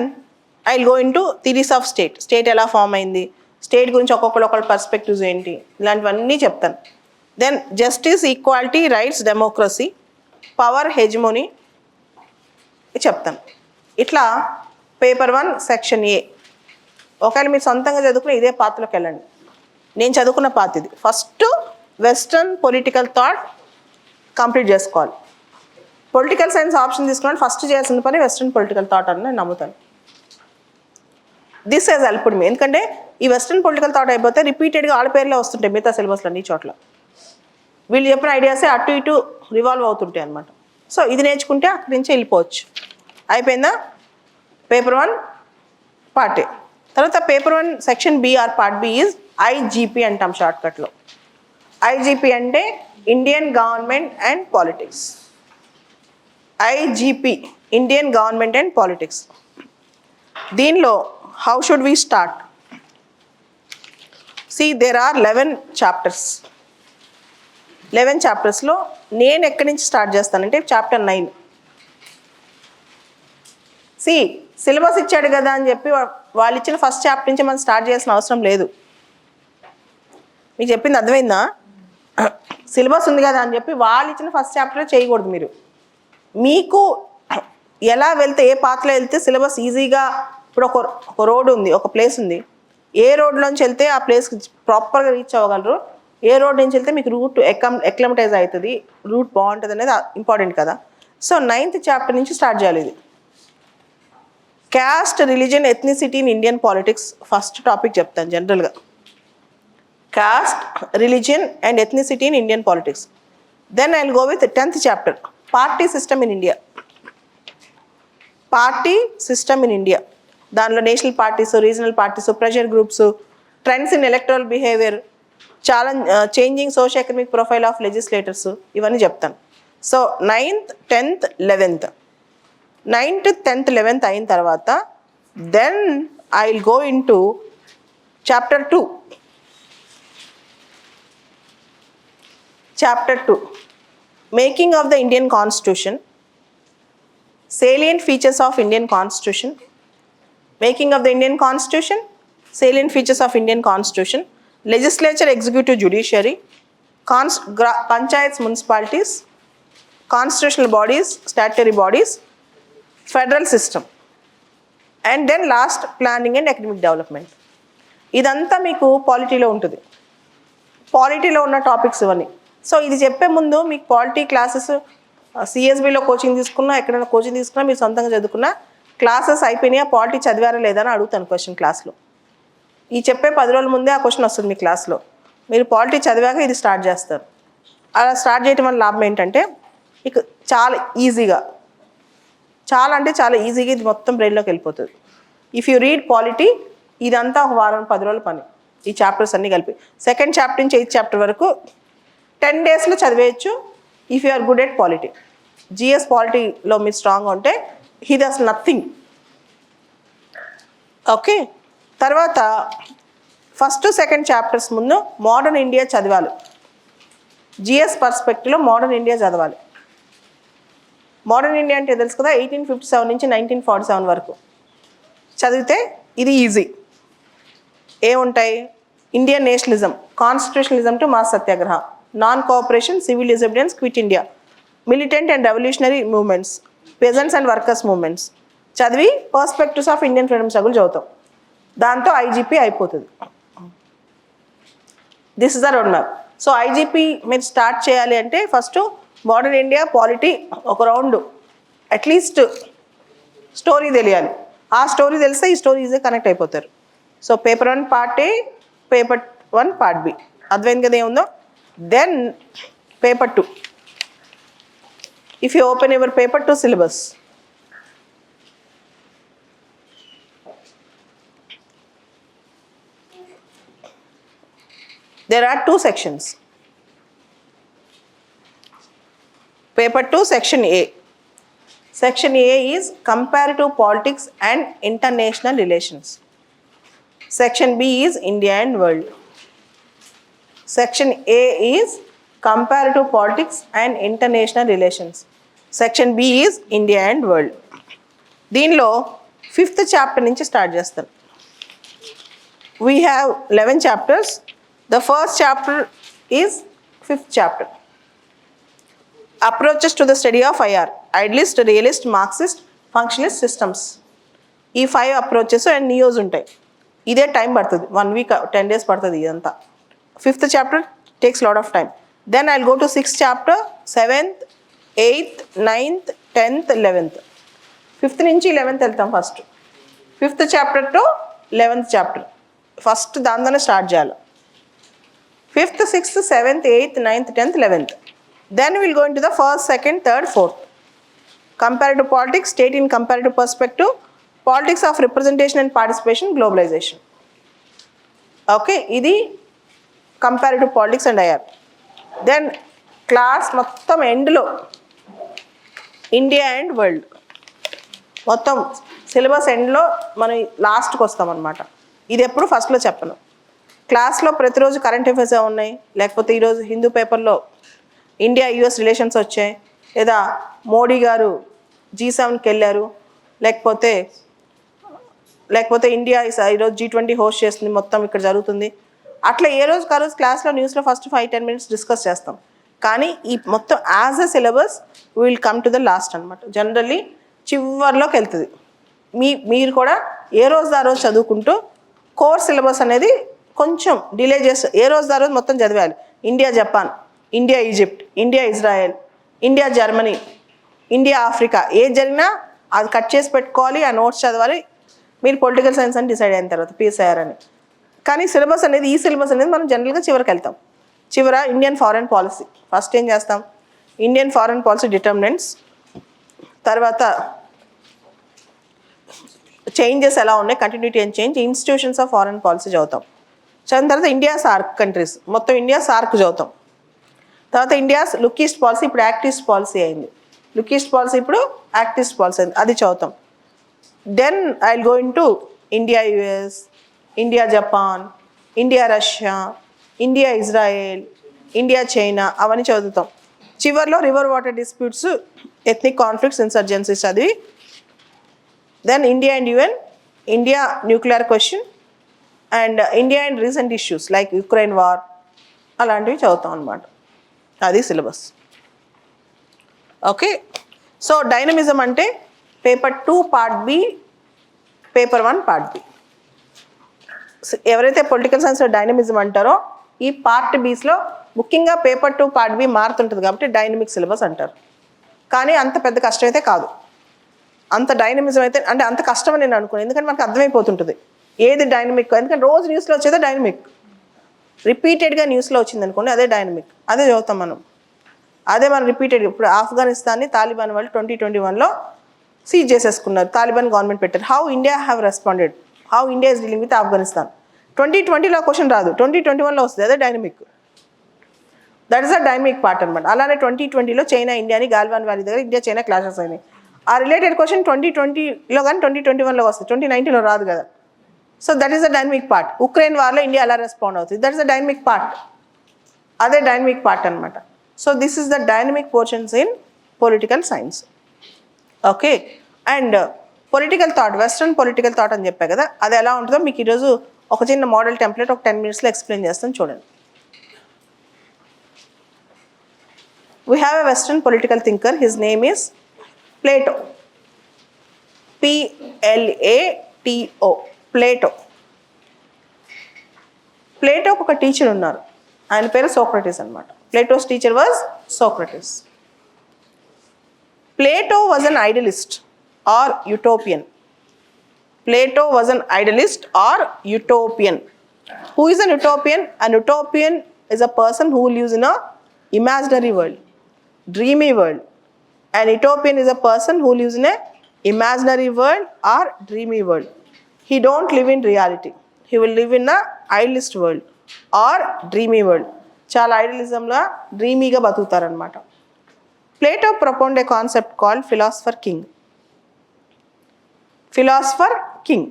I will go into theories of state. State ఎలా form అయింది, state గురించి ఒక్కొక్కరు perspectives ఏంటి, ఇలాంటివన్నీ చెప్తాను. Then justice, equality, rights, democracy, power, hegemony చెప్తాను. ఇట్లా paper 1 section ఏ. ఒకవేళ మీరు సొంతంగా చదువుకుని ఇదే పాత్రలోకి వెళ్ళండి. నేను చదువుకున్న పాత ఇది. First western political thought complete చేసుకోవాలి. పొలిటికల్ సైన్స్ ఆప్షన్ తీసుకున్నాను, ఫస్ట్ చేయాల్సిన పని వెస్ట్రన్ పొలిటికల్ థాట్ అని నేను నమ్ముతాను. This is helped me. ఎందుకంటే ఈ వెస్ట్రన్ పొలిటికల్ థాట్ అయిపోతే రిపీటెడ్గా ఆడ పేర్లే వస్తుంటాయి మిగతా సిలబస్లో అన్ని చోట్ల. వీళ్ళు చెప్పిన ఐడియాసే అటు ఇటు రివాల్వ్ అవుతుంటాయి అనమాట. సో ఇది నేర్చుకుంటే అక్కడి నుంచి వెళ్ళిపోవచ్చు. అయిపోయిందా పేపర్ 1 part A. తర్వాత paper 1 section B or part B is IGP అంటాం షార్ట్కట్లో. ఐజీపీ అంటే Indian government and politics. IGP Indian government and politics. దీనిలో how should we start? See, there are 11 chapters. 11 చాప్టర్స్లో నేను ఎక్కడి నుంచి స్టార్ట్ చేస్తానంటే చాప్టర్ 9. సిలబస్ ఇచ్చాడు కదా అని చెప్పి వాళ్ళు ఇచ్చిన ఫస్ట్ చాప్టర్ నుంచి మనం స్టార్ట్ చేయాల్సిన అవసరం లేదు. మీకు చెప్పింది అర్థమైందా? సిలబస్ ఉంది కదా అని చెప్పి వాళ్ళు ఇచ్చిన ఫస్ట్ చాప్టర్ చేయకూడదు. మీరు మీకు ఎలా వెళ్తే, ఏ పాత్రలో వెళ్తే సిలబస్ ఈజీగా, ఇప్పుడు ఒక రోడ్ ఉంది, ఒక ప్లేస్ ఉంది, ఏ రోడ్లోంచి వెళ్తే ఆ ప్లేస్కి ప్రాపర్గా రీచ్ అవ్వగలరు, ఏ రోడ్ నుంచి వెళ్తే మీకు రూట్ ఎక్లమటైజ్ అవుతుంది, రూట్ బాగుంటుంది అనేది ఇంపార్టెంట్ కదా. సో 9th చాప్టర్ నుంచి స్టార్ట్ చేయాలి. ఇది caste, religion, ethnicity in Indian politics first topic చెప్తాను జనరల్గా. Caste, religion and ethnicity in Indian politics. Then I will go with 10th chapter, party system in India. Party system in India. దానిలో national parties, regional parties, pressure groups, trends in electoral behaviour, changing social economic profile of legislators, ఇవన్నీ చెప్తాను. So 9th, 10th, 11th. 9th, 10th, 11th అయిన తర్వాత then I will go into chapter 2. Chapter 2, making of the Indian constitution, salient features of Indian Constitution, making of the Indian Constitution, salient features of Indian Constitution, legislature, executive, judiciary, panchayats, municipalities, constitutional bodies, statutory bodies, federal system, and then last planning and economic development. ఇదంతా మీకు పాలిటీలో ఉంటుంది. పాలిటీలో ఉన్న topics ఇవన్నీ. So ఇది చెప్పే ముందు మీకు polity classes సిఎస్బిలో coaching తీసుకున్నా, ఎక్కడైనా కోచింగ్ తీసుకున్నా, మీరు సొంతంగా చదువుకున్నా, క్లాసెస్ అయిపోయినాయా, పాలిటీ చదివారా లేదా అని అడుగుతాను క్వశ్చన్ క్లాస్లో. ఈ చెప్పే 10 రోజుల ముందే ఆ క్వశ్చన్ వస్తుంది మీ క్లాస్లో. మీరు పాలిటీ చదివాక ఇది స్టార్ట్ చేస్తారు. అలా స్టార్ట్ చేయడం వల్ల లాభం ఏంటంటే మీకు చాలా ఈజీగా, చాలా అంటే చాలా ఈజీగా ఇది మొత్తం బ్రెయిన్లోకి వెళ్ళిపోతుంది. ఇఫ్ యూ రీడ్ పాలిటీ, ఇదంతా ఒక వారం 10 రోజుల పని, ఈ చాప్టర్స్ అన్నీ కలిపి. సెకండ్ చాప్టర్ నుంచి 8th చాప్టర్ వరకు 10 డేస్లో చదివేయచ్చు if you are good at polity. GS పాలిటీలో మీరు స్ట్రాంగ్గా ఉంటే ఇది అసలు నథింగ్. ఓకే, తర్వాత ఫస్ట్ సెకండ్ చాప్టర్స్ ముందు మోడర్న్ ఇండియా చదవాలి. జిఎస్ పర్స్పెక్టివ్లో మోడర్న్ ఇండియా చదవాలి. మోడర్న్ ఇండియా అంటే తెలుసు కదా, 1857 నుంచి 1947 వరకు చదివితే ఇది ఈజీ. ఏముంటాయి? Indian nationalism, constitutionalism to mass satyagraha, non cooperation, civil disobedience, quit India, militant and revolutionary movements, peasants and workers movements చదివి perspectives of Indian freedom struggle చదువుతాం. దాంతో ఐజీపీ అయిపోతుంది. This is the road map. So IGP మీరు start చేయాలి అంటే first modern India polity ఒక round at least story తెలియాలి. ఆ స్టోరీ తెలిస్తే ఈ స్టోరీ ఈజీగా కనెక్ట్ అయిపోతారు. So paper 1 part A, paper 1 part B, అర్థమైంది కదా ఏముందో. Then paper 2, if you open your paper 2 syllabus, there are 2 sections. Paper 2, section A. Section A is comparative politics and international relations. Section B is India and world. Section A is comparative politics and international relations. Section B is India and world. దీనిలో 5th chapter నుంచి start చేస్తాను. We have 11 chapters. The first chapter is 5th chapter. Approaches to the study of IR, idealist, realist, Marxist, functionalist systems. ఈ 5 approaches and Nios ఉంటాయి. ఇదే time పడుతుంది, 1 week 10 days పడుతుంది ఇదంతా. 5th chapter takes lot of time. Then I'll go to 6th chapter, 7th, 8th, 9th, 10th, 11th. 5th నుంచి 11th వెళ్తాం first. 5th chapter to 11th chapter first దాంతోనే start చేయాలి. 5th, 6th, 7th, 8th, 9th, 10th, 11th. Then we'll go into the 1st, 2nd, 3rd, 4th. Comparative politics, state in comparative perspective, politics of representation and participation, globalization. Okay, ఇది comparative politics and IR. Then class మొత్తం ఎండ్లో India and world, మొత్తం syllabus ఎండ్లో మనం లాస్ట్కి వస్తామన్నమాట. ఇది ఎప్పుడు ఫస్ట్లో చెప్పను. క్లాస్లో ప్రతిరోజు కరెంట్ అఫైర్స్ ఉన్నాయి, లేకపోతే ఈరోజు హిందూ పేపర్లో ఇండియా యుఎస్ రిలేషన్స్ వచ్చాయి, లేదా మోడీ గారు G7కి వెళ్ళారు, లేకపోతే ఇండియా ఈరోజు G20 హోస్ట్ చేస్తుంది, మొత్తం ఇక్కడ జరుగుతుంది. అట్లా ఏ రోజుకి ఆ రోజు క్లాస్లో న్యూస్లో ఫస్ట్ 5-10 minutes డిస్కస్ చేస్తాం. కానీ ఈ మొత్తం as a syllabus will come to the last అనమాట. జనరల్లీ చివరిలోకి వెళ్తుంది. మీరు కూడా ఏ రోజు ఆ రోజు చదువుకుంటూ కోర్ సిలబస్ అనేది కొంచెం డిలే చేస్తూ ఏ రోజు ఆ రోజు మొత్తం చదివాలి. India Japan, India Egypt, India Israel, India Germany, India Africa, ఏది జరిగినా అది కట్ చేసి పెట్టుకోవాలి, ఆ నోట్స్ చదవాలి. మీరు పొలిటికల్ సైన్స్ అని డిసైడ్ అయిన తర్వాత PSIR అని. కానీ సిలబస్ అనేది, ఈ సిలబస్ అనేది మనం జనరల్గా చివరికి వెళ్తాం. చివర ఇండియన్ ఫారెన్ పాలసీ, ఫస్ట్ ఏం చేస్తాం, ఇండియన్ ఫారెన్ పాలసీ డిటర్మినెంట్స్, తర్వాత చేంజెస్ ఎలా ఉన్నాయి, continuity and change, institutions of foreign policy చదువుతాం. చదివిన తర్వాత ఇండియా సార్క్ కంట్రీస్, మొత్తం ఇండియా సార్క్ చదువుతాం. తర్వాత ఇండియాస్ లుక్ ఈస్ట్ పాలసీ, ఇప్పుడు యాక్ట్ ఈస్ట్ పాలసీ అయింది. లుక్ ఈస్ట్ పాలసీ ఇప్పుడు యాక్ట్ ఈస్ట్ పాలసీ అయింది, అది చదువుతాం. Then I will go into India US, India Japan, India Russia, India Israel, India China, అవన్నీ చదువుతాం. చివరిలో river water disputes, ethnic conflicts, insurgencies చదివి then India and UN, India nuclear question and India and recent issues like Ukraine war, అలాంటివి చదువుతాం అన్నమాట. అది syllabus. Okay, so dynamism అంటే paper 2 part B, paper 1 part B. ఎవరైతే political సైన్స్లో dynamism అంటారో ఈ పార్ట్ బీస్లో ముఖ్యంగా పేపర్ 2 పార్ట్ బి మారుతుంటుంది కాబట్టి డైనమిక్ సిలబస్ అంటారు. కానీ అంత పెద్ద కష్టం అయితే కాదు. అంత డైనమిజం అయితే అంటే అంత కష్టమని నేను అనుకున్నాను, ఎందుకంటే మనకు అర్థమైపోతుంటుంది ఏది డైనమిక్. ఎందుకంటే రోజు న్యూస్లో వచ్చేదే డైనమిక్, రిపీటెడ్గా న్యూస్లో వచ్చింది అనుకోండి అదే డైనమిక్, అదే చదువుతాం మనం. అదే మనం రిపీటెడ్. ఇప్పుడు ఆఫ్ఘనిస్తాన్ని తాలిబాన్ వాళ్ళు 2021లో సీజ్ చేసేసుకున్నారు, తాలిబాన్ గవర్నమెంట్ పెట్టారు. How India have responded, how India is dealing with Afghanistan. 2020లో క్వశ్చన్ రాదు, 2021లో వస్తుంది, అదే dynamic. That is a dynamic part అనమాట. అలానే 2020లో చైనా ఇండియాని గాల్వాన్ వ్యాలీ దగ్గర ఇండియా చైనా క్లాషెస్ అయినాయి. ఆ రిలేటెడ్ క్వశ్చన్ 2020లో కానీ 2021లో వస్తుంది, 2019లో రాదు కదా. So that is the dynamic part. Ukraine వార్లో ఇండియా ఎలా రెస్పాండ్ అవుతుంది, that is the dynamic part, అదే డైనమిక్ పార్ట్ అనమాట. So this is the dynamic portions in political science. Okay, and political thought, western political thought అని చెప్పా కదా, అది ఎలా ఉంటుందో మీకు ఈరోజు ఒక చిన్న మోడల్ టెంప్లెట్ ఒక 10 minutesలో ఎక్స్ప్లెయిన్ చేస్తాను చూడండి. We have a Western political thinker, his name is Plato. Plato. Plato. ప్లేటోకి ఒక టీచర్ ఉన్నారు, ఆయన పేరు సోక్రటీస్ అనమాట. Plato's teacher was Socrates. Plato was an idealist or utopian. Plato was an idealist or utopian. Who is an utopian? An utopian is a person who lives in a imaginary world, dreamy world. An utopian is a person who lives in a imaginary world or dreamy world. He don't live in reality. He will live in a idealist world or dreamy world. చాలా ఐడియలిజంలో డ్రీమీగా బతుకుతారనమాట. Plato propounded a concept called philosopher king. Philosopher king.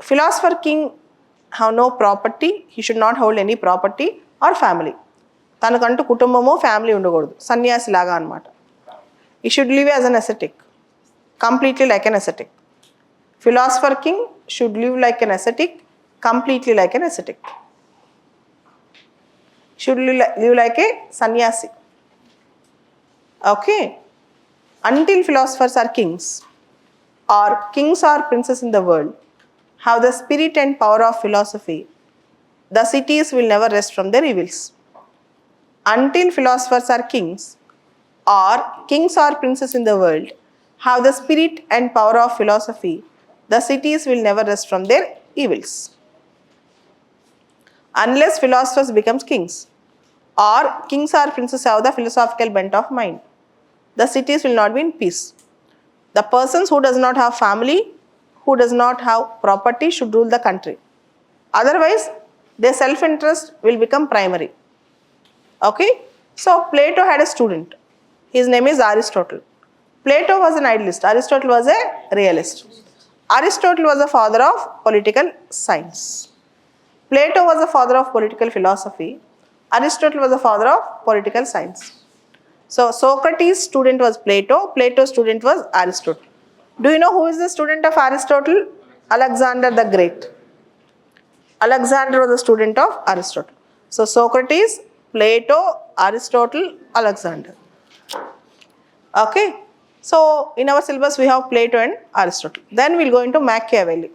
Philosopher king have no property. He should not hold any property or family. తనకంటూ కుటుంబము family ఉండకూడదు, సన్యాసి లాగా అనమాట. He should live as an ascetic, completely like an ascetic. Philosopher king should live like an ascetic, completely like an ascetic. Should live like a sannyasi. Okay. Until philosophers are kings or princes in the world, have the spirit and power of philosophy, the cities will never rest from their evils. Until philosophers are kings or princes in the world, have the spirit and power of philosophy, the cities will never rest from their evils. Unless philosophers become kings or princes have the philosophical bent of mind, the cities will not be in peace. The persons who does not have family, who does not have property should rule the country. Otherwise, their self-interest will become primary. Okay? So, Plato had a student. His name is Aristotle. Plato was an idealist. Aristotle was a realist. Aristotle was the father of political science. Plato was the father of political philosophy. Aristotle was the father of political science. So Socrates' student was Plato, Plato's student was Aristotle. Do you know who is the student of Aristotle? Alexander the Great. Alexander was the student of Aristotle. So Socrates, Plato, Aristotle, Alexander. Okay. So in our syllabus we have Plato and Aristotle. Then we'll go into Machiavelli.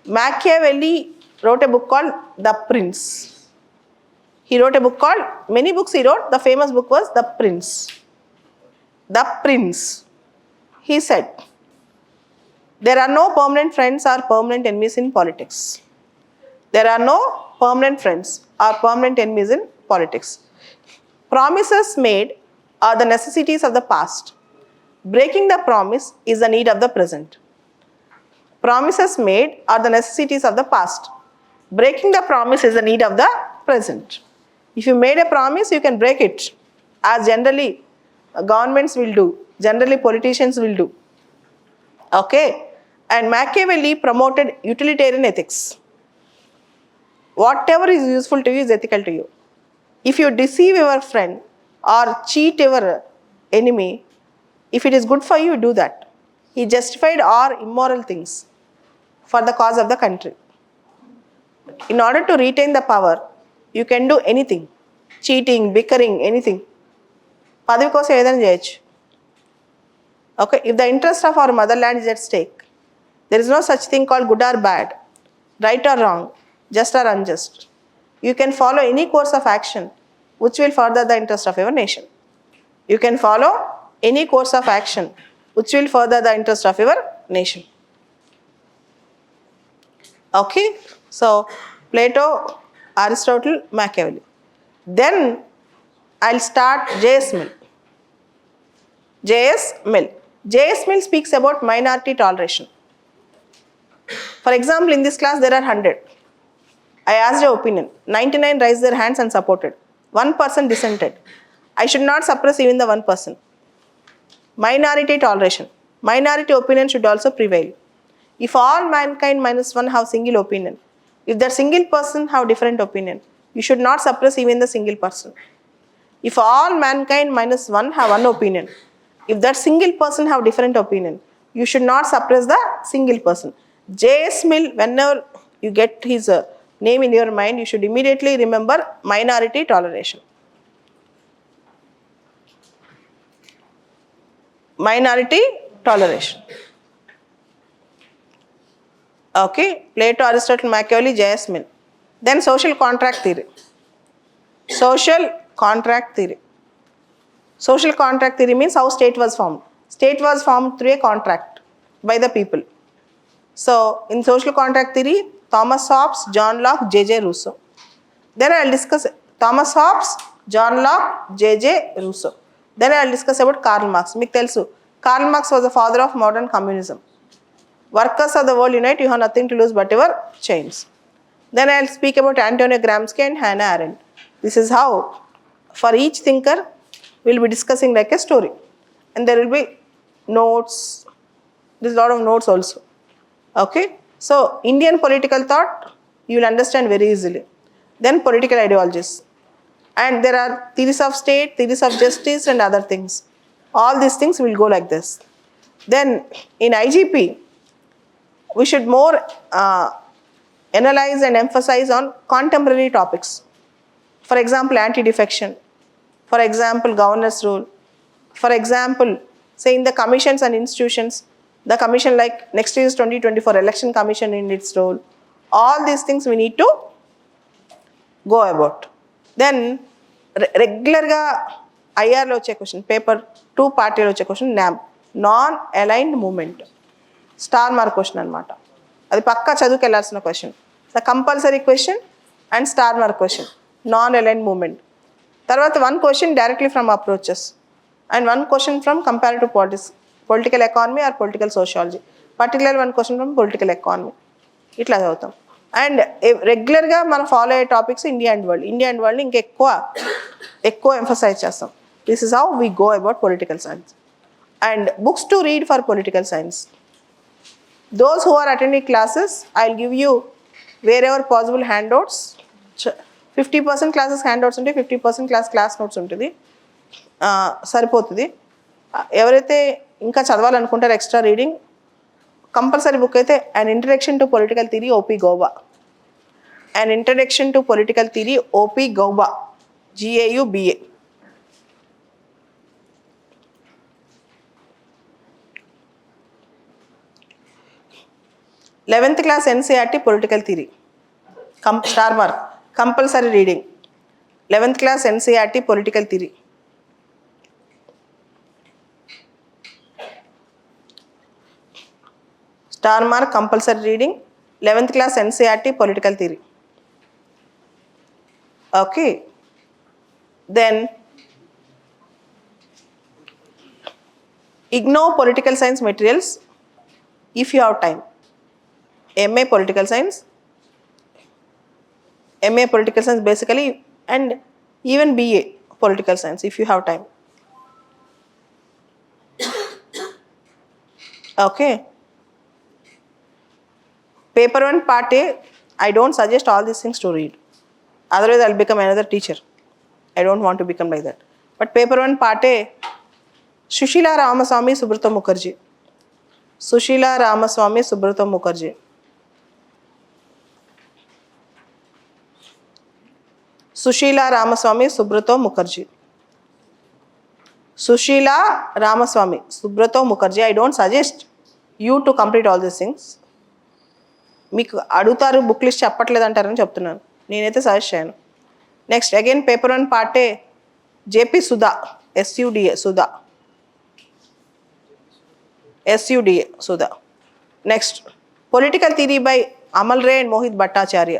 Machiavelli wrote a book called The Prince. He wrote a book called, many books he wrote, the famous book was The Prince. The Prince. He said, there are no permanent friends or permanent enemies in politics. There are no permanent friends or permanent enemies in politics. Promises made are the necessities of the past. Breaking the promise is the need of the present. Promises made are the necessities of the past. Breaking the promise is the need of the present. If you made a promise, you can break it, as generally governments will do, generally politicians will do. Okay? And Machiavelli promoted utilitarian ethics. Whatever is useful to you is ethical to you. If you deceive your friend or cheat your enemy, if it is good for you, do that. He justified all immoral things for the cause of the country. In order to retain the power, you can do anything, cheating, bickering, anything. పదవి కోసం ఏదైనా చేయొచ్చు. Okay, if the interest of our motherland is at stake, there is no such thing called good or bad, right or wrong, just or unjust. You can follow any course of action which will further the interest of your nation. You can follow any course of action which will further the interest of your nation. Okay, so Plato, Aristotle, Machiavelli. Then I'll start J.S. Mill. J.S. Mill. J.S. Mill speaks about minority toleration. For example, in this class there are 100. I asked your opinion. 99 raised their hands and supported. 1% dissented. I should not suppress even the 1%. Minority toleration. Minority opinion should also prevail. If all mankind minus one have single opinion, if that single person have different opinion, you should not suppress even the single person. If all mankind minus one have one opinion, if that single person have different opinion, you should not suppress the single person. J.S. Mill, whenever you get his name in your mind, you should immediately remember minority toleration. Minority toleration. Okay, Plato, Aristotle, Machiavelli, J.S. Mill. Then social contract theory. Social contract theory. Social contract theory means how state was formed. State was formed through a contract by the people. So, in social contract theory, Thomas Hobbes, John Locke, J.J. Rousseau. Then I will discuss Thomas Hobbes, John Locke, J.J. Rousseau. Then I will discuss about Karl Marx. Meeku telusu, Karl Marx was the father of modern communism. Workers of the world unite, you have nothing to lose but your chains. Then I will speak about Antonio Gramsci and Hannah Arendt. This is how, for each thinker, we will be discussing like a story. And there will be notes, there is a lot of notes also. Okay, so Indian political thought, you will understand very easily. Then political ideologies. And there are theories of state, theories of justice and other things. All these things will go like this. Then in IGP, we should more analyze and emphasize on contemporary topics. For example, anti-defection. For example, governance rule. For example, say in the commissions and institutions, the commission like next year's 2024 election commission in its role. All these things we need to go about. Then regular IR lo వచ్చే question, paper 2 party lo వచ్చే question, NAM, non-aligned movement. Star mark question అనమాట. అది పక్కా చదువుకు వెళ్ళాల్సిన question. The compulsory question and star mark question, non aligned moment. తర్వాత 1 question directly from approaches and 1 question from comparative political economy or political sociology. Particular 1 question from political economy. ఇట్లా చదువుతాం. And రెగ్యులర్గా మనం follow అయ్యే topics India and world. India and world ఎక్కువ emphasize చేస్తాం. This is how we go about political science. And books to read for political science. Those who are attending classes, I'll give you wherever possible handouts. 50% classes handouts ఉంటే 50% class notes ఉంటుంది, సరిపోతుంది. ఎవరైతే ఇంకా చదవాలనుకుంటారో extra reading, compulsory book అయితే an introduction to political theory OP Gauba. An introduction to political theory OP Gauba, GAUBA. 11th class NCERT political theory, star mark, compulsory reading. 11th class NCERT political theory. Star mark, compulsory reading, 11th class NCERT political theory. Okay, then ignore political science materials if you have time. MA political science basically, and even BA political science if you have time. Okay, paper 1 part A, I don't suggest all these things to read, otherwise I'll become another teacher. I don't want to become like that. But paper 1 part A, Sushila Ramaswamy Subrata Mukherjee. Sushila Ramaswamy Subrata Mukherjee. Sushila Ramaswamy Subrata Mukherjee. Sushila Ramaswamy, Subrata Mukherjee. I don't suggest you to complete all these things. మీకు అడుగుతారు book list చెప్పట్లేదు అంటారని చెప్తున్నాను, నేనైతే suggest చేయను. Next again paper 1 పార్టే JP Suda, SUDA Suda, SUDA Suda. Next political theory by Amal Ray and Mohit Bhattacharya.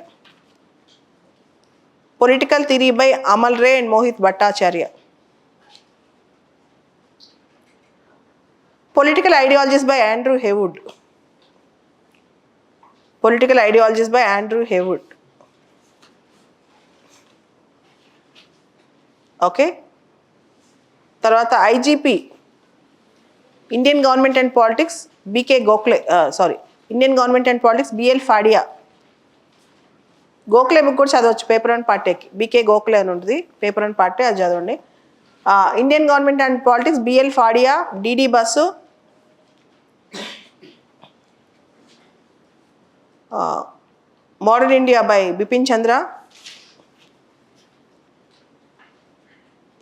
Political theory by Amal Ray and Mohit Bhattacharya. Political ideologies by Andrew Heywood. Political ideologies by Andrew Heywood. Okay. తర్వాత IGP Indian government and politics BK Gokhale, Indian government and politics BL Fadia. Gokhale book కూడా చదవచ్చు paper 1 పార్టీకి. BK Gokhale అని ఉంటుంది paper 1 పార్టీ, అది చదవండి. Indian government and politics BL Fadia, DD Basu, modern India by Bipin Chandra.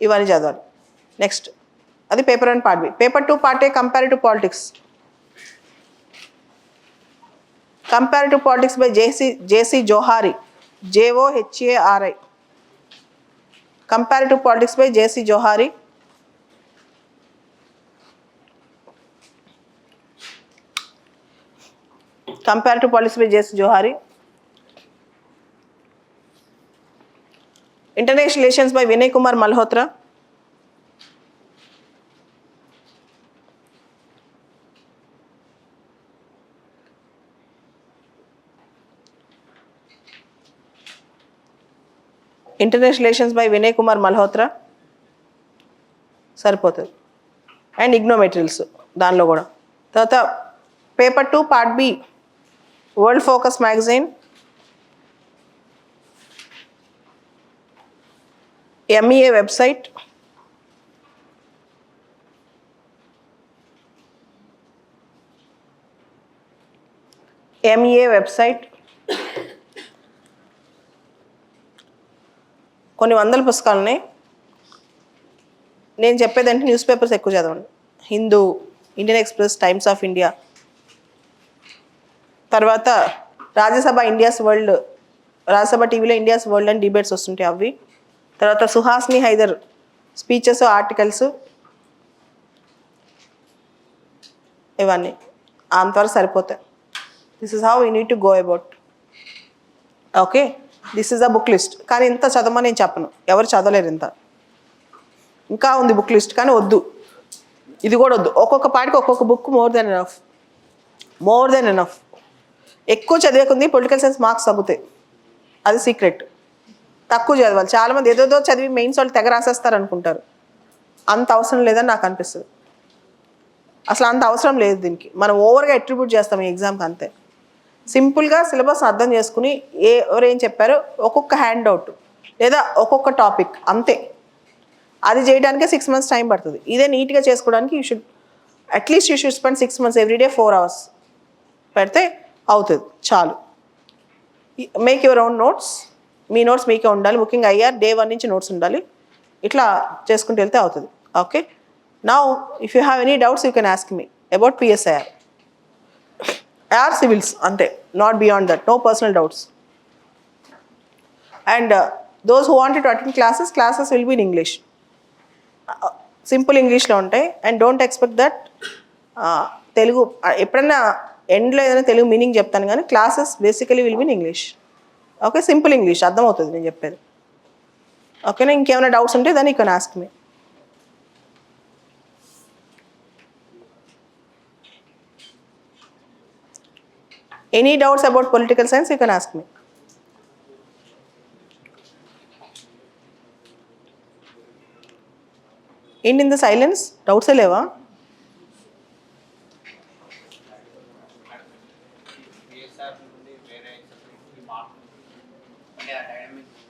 ఇవన్నీ చదవాలి. నెక్స్ట్ అది పేపర్ 1 పార్ట్ బి. పేపర్ 2 పార్టే comparative politics. Comparative politics by JC Johari, JOHARI. Comparative politics by JC Johari. Comparative politics by JC Johari. International relations by Vinay Kumar Malhotra. International relations by Vinay Kumar Malhotra సరిపోతుంది. And IGNOU materials దానిలో కూడా. తర్వాత paper 2 part B world focus magazine, MEA website, MEA website. కొన్ని వందల పుస్తకాలు ఉన్నాయి. నేను చెప్పేదంటే news papers ఎక్కువ చదవండి. Hindu, Indian express, times of India. తర్వాత రాజ్యసభ ఇండియాస్ వరల్డ్, రాజ్యసభ టీవీలో ఇండియాస్ వరల్డ్ అండ్ డిబేట్స్ వస్తుంటాయి అవి. తర్వాత సుహాస్ని హైదర్ స్పీచెస్, ఆర్టికల్స్, ఇవన్నీ అంతవరకు సరిపోతాయి. This is how you need to go about. Okay, this is the book list. కానీ ఇంత చదవమని నేను చెప్పను, ఎవరు చదవలేరు ఇంత. ఇంకా ఉంది బుక్ లిస్ట్, కానీ వద్దు, ఇది కూడా వద్దు. ఒక్కొక్క పాటికి ఒక్కొక్క book more than enough, more than enough. ఎక్కువ చదివేకుంది పొలిటికల్ సైన్స్ మార్క్స్ తగ్గుతాయి, అది సీక్రెట్. తక్కువ చదవాలి. చాలామంది ఏదోదో చదివి మెయిన్స్ వాళ్ళు తెగ రాసేస్తారు అనుకుంటారు. అంత అవసరం లేదని నాకు అనిపిస్తుంది. అసలు అంత అవసరం లేదు దీనికి. మనం ఓవర్గా అట్రిబ్యూట్ చేస్తాం ఈ ఎగ్జామ్కి, అంతే. సింపుల్గా సిలబస్ అర్థం చేసుకుని ఎవరేం చెప్పారో ఒక్కొక్క హ్యాండ్ అవుట్ లేదా ఒక్కొక్క టాపిక్, అంతే. అది చేయడానికే 6 months టైం పడుతుంది. ఇదే నీట్గా చేసుకోవడానికి at least you should spend 6 months everyday 4 hours పెడితే అవుతుంది, చాలు. Make your own notes. Me notes మీకే ఉండాలి. ముఖ్యంగా day 1 నుంచి నోట్స్ ఉండాలి. ఇట్లా చేసుకుంటూ వెళ్తే అవుతుంది. Okay. Now if you have any doubts you can ask me about PSIR or civils, అంతే. Not beyond that, no personal doubts. And those who wanted to attend classes will be in English. Simple ఇంగ్లీష్లో ఉంటాయి. And don't expect that Telugu. ఎప్పుడన్నా ఎండ్లో ఏదైనా Telugu meaning చెప్తాను, కానీ classes basically will be in English. Okay, simple English, అర్థమవుతుంది నేను చెప్పేది. ఓకేనా? ఇంకేమైనా డౌట్స్ ఉంటే దాన్ని you can ask me. Any doubts about political science, you can ask me. End in the silence. Doubts leva?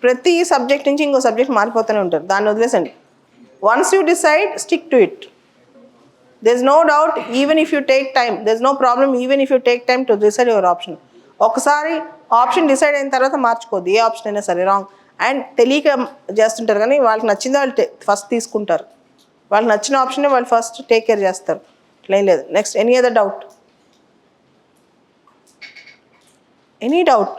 ప్రతి సబ్జెక్ట్ నుంచి ఇంకో సబ్జెక్ట్ మారిపోతూనే ఉంటారు, దాన్ని వదిలేసండి. Once you decide, stick to it. There's no doubt, even if you take time, there's no problem even if you take time to decide your option. ఒకసారి option decide అయిన తర్వాత మార్చుకోద్దు, ఏ ఆప్షన్ అయినా సరే. రాంగ్ అండ్ తెలియక చేస్తుంటారు, కానీ వాళ్ళకి నచ్చింది వాళ్ళు ఫస్ట్ తీసుకుంటారు. వాళ్ళకి నచ్చిన ఆప్షనే వాళ్ళు ఫస్ట్ టేక్ కేర్ చేస్తారు, ఏం లేదు. Next any other doubt? Any doubt?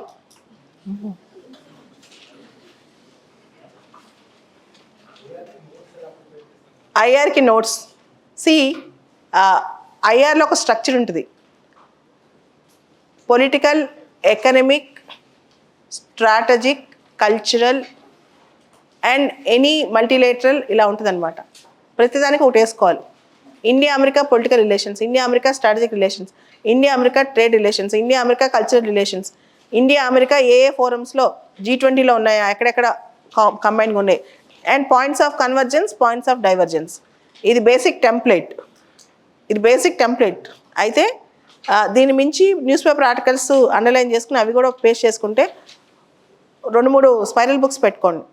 ఐఆర్కి నోట్స్. ఐఆర్లో ఒక స్ట్రక్చర్ ఉంటుంది, political, economic, strategic, cultural and any multilateral ఇలా ఉంటుంది అనమాట. ప్రతిదానికి ఒకటి వేసుకోవాలి. India America political relations, India America strategic relations, India America trade relations, India America cultural relations, India America ఏ ఫోరమ్స్లో G20లో ఉన్నాయా, ఎక్కడెక్కడ కంబైన్గా ఉన్నాయి, and points of convergence, points of divergence. ఇది బేసిక్ టెంప్లెట్, అయితే దీని మించి న్యూస్ పేపర్ ఆర్టికల్స్ అండర్లైన్ చేసుకుని అవి కూడా పేస్ట్ చేసుకుంటే 2-3 స్పైరల్ బుక్స్ పెట్టుకోండి,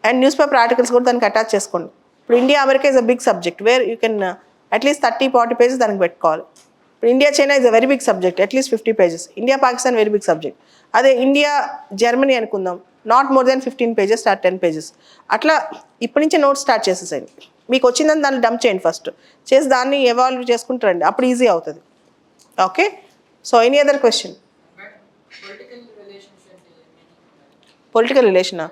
అండ్ న్యూస్ పేపర్ ఆర్టికల్స్ కూడా దానికి అటాచ్ చేసుకోండి. ఇప్పుడు India America is a big subject where you can at least 30-40 pages దానికి పెట్టుకోవాలి. ఇప్పుడు India China is a very big subject, at least 50 pages. India Pakistan very big subject. అదే India Germany అనుకుందాం, not more than 15 pages or 10 pages. అట్లా ఇప్పటి నుంచే notes start చేసేసేయండి. మీకు వచ్చిందని దాన్ని డంప్ చేయండి ఫస్ట్, చేసి దాన్ని ఎవాల్వ్ చేసుకుంటారండి, అప్పుడు ఈజీ అవుతుంది. Okay, so any other question? Political రిలేషనా?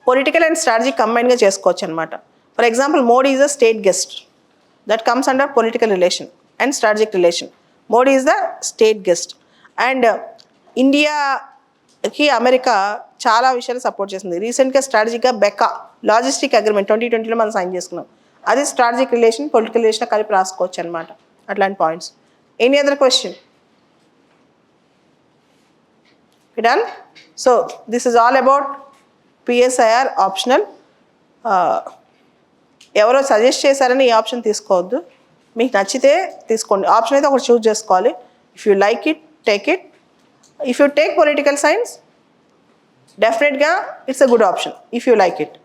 Political and strategy కంబైన్గా చేసుకోవచ్చు అనమాట. For example, Modi is a state guest, that comes under political relation and strategic relation. Modi is the state guest. And ఇండియాకి America చాలా విషయాలు support చేస్తుంది. రీసెంట్గా స్ట్రాటజిక్గా BECA logistic agreement 2020లో మనం sign చేసుకున్నాం. అది స్ట్రాటజిక్ రిలేషన్, పొలిటికల్ రిలేషన్ కలిపి రాసుకోవచ్చు అనమాట, అట్లాంటి points. Any other question? Done. So this is all about PSIR optional. ఎవరో సజెస్ట్ చేశారని ఈ ఆప్షన్ తీసుకోవద్దు, మీకు నచ్చితే తీసుకోండి. ఆప్షన్ అయితే ఒకటి చూస్ చేసుకోవాలి. If you like it, take it. If you take political science, డెఫినెట్గా it's a good option if you like it.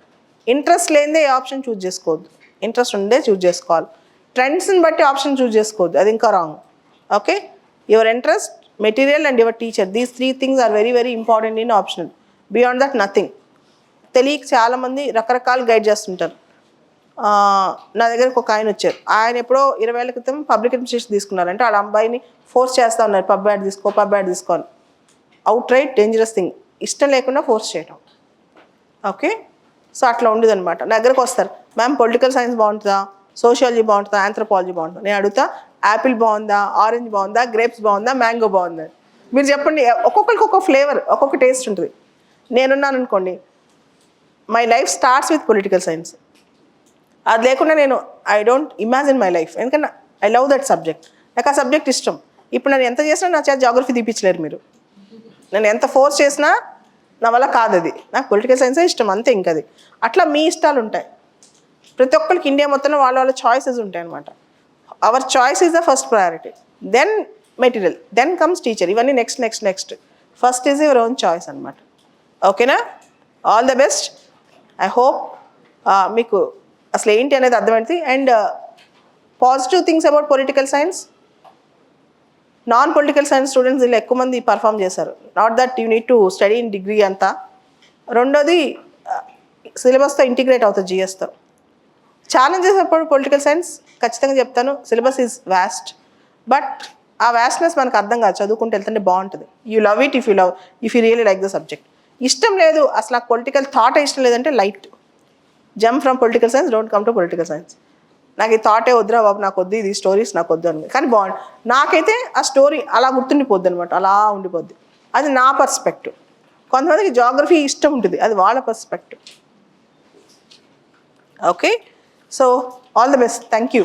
Interest లేనిదే ఈ ఆప్షన్ చూస్ చేసుకోవద్దు, ఇంట్రెస్ట్ ఉండే చూస్ చేసుకోవాలి. ట్రెండ్స్ని బట్టి ఆప్షన్ చూస్ చేసుకోవద్దు, అది ఇంకా రాంగ్. Okay, your interest, material and your teacher, these 3 things are very very important in optional. Beyond that nothing. తెలియక చాలామంది రకరకాలు గైడ్ చేస్తుంటారు. నా దగ్గరకు ఒక ఆయన వచ్చారు, ఆయన ఎప్పుడో 20 ఏళ్ల క్రితం పబ్లిక్ అడ్మినిస్ట్రేషన్ తీసుకున్నారంటే వాళ్ళ అబ్బాయిని ఫోర్స్ చేస్తూ ఉన్నారు, పబ్ యాడ్ తీసుకోని. అవుట్ రైట్ డేంజరస్ థింగ్, ఇష్టం లేకుండా ఫోర్స్ చేయటం. ఓకే, సో అట్లా ఉండేదన్నమాట. నా దగ్గరకు వస్తారు, మ్యామ్ పొలిటికల్ సైన్స్ బాగుంటుందా, సోషియాలజీ బాగుంటుందా, ఆంథ్రోపాలజీ బాగుంటుందా? నేను అడుగుతా, యాపిల్ బాగుందా, ఆరెంజ్ బాగుందా, గ్రేప్స్ బాగుందా, మ్యాంగో బాగుందా? మీరు చెప్పండి. ఒక్కొక్కరికి ఒక్కొక్క ఫ్లేవర్, ఒక్కొక్క టేస్ట్ ఉంటుంది. నేనున్నాను అనుకోండి, my life starts with political science. అది లేకుండా నేను I don't imagine my life, ఎందుకంటే ఐ లవ్ దట్ సబ్జెక్ట్, నాకు ఆ సబ్జెక్ట్ ఇష్టం. ఇప్పుడు నేను ఎంత చేసినా నా చేత జాగ్రఫీ తీపించలేరు మీరు, నేను ఎంత ఫోర్స్ చేసినా నా వల్ల కాదు. అది నాకు పొలిటికల్ సైన్సే ఇష్టం, అంతే. ఇంకది అట్లా మీ ఇష్టాలు ఉంటాయి. ప్రతి ఒక్కరికి ఇండియా మొత్తంలో వాళ్ళ చాయిసెస్ ఉంటాయి అనమాట. Our choice is the first priority, then material, then comes teacher, ఇవన్నీ next. First is your own choice అనమాట. ఓకేనా? All the best. I hope మీకు అసలు ఏంటి అనేది అర్థమైంది. And positive things about political science, non political science students వీళ్ళు ఎక్కువ మంది పర్ఫామ్ చేశారు. Not that you need to study in degree అంతా. రెండోది సిలబస్తో ఇంటిగ్రేట్ అవుతుంది, GSతో. ఛాలెంజెస్ అప్పుడు పొలిటికల్ సైన్స్ ఖచ్చితంగా చెప్తాను, సిలబస్ ఈజ్ వ్యాస్ట్, బట్ ఆ వ్యాస్ట్నెస్ మనకు అర్థం కాదు, చదువుకుంటే వెళ్తుంటే బాగుంటుంది. You love it if you really like the subject. ఇష్టం లేదు, అసలు నాకు పొలిటికల్ థాటే ఇష్టం లేదంటే light jump from political science, don't come to political science. నాకు ఈ థాటే వద్దురా బాబు, నాకు వద్దు, ఇది స్టోరీస్ నాకు వద్దు అని. కానీ బాగుంది, నాకైతే ఆ స్టోరీ అలా గుర్తుండిపోద్ది అనమాట, అలా ఉండిపోద్ది. అది నా పర్స్పెక్టివ్. కొంతమందికి జాగ్రఫీ ఇష్టం ఉంటుంది, అది వాళ్ళ perspective. Okay, so all the best. Thank you.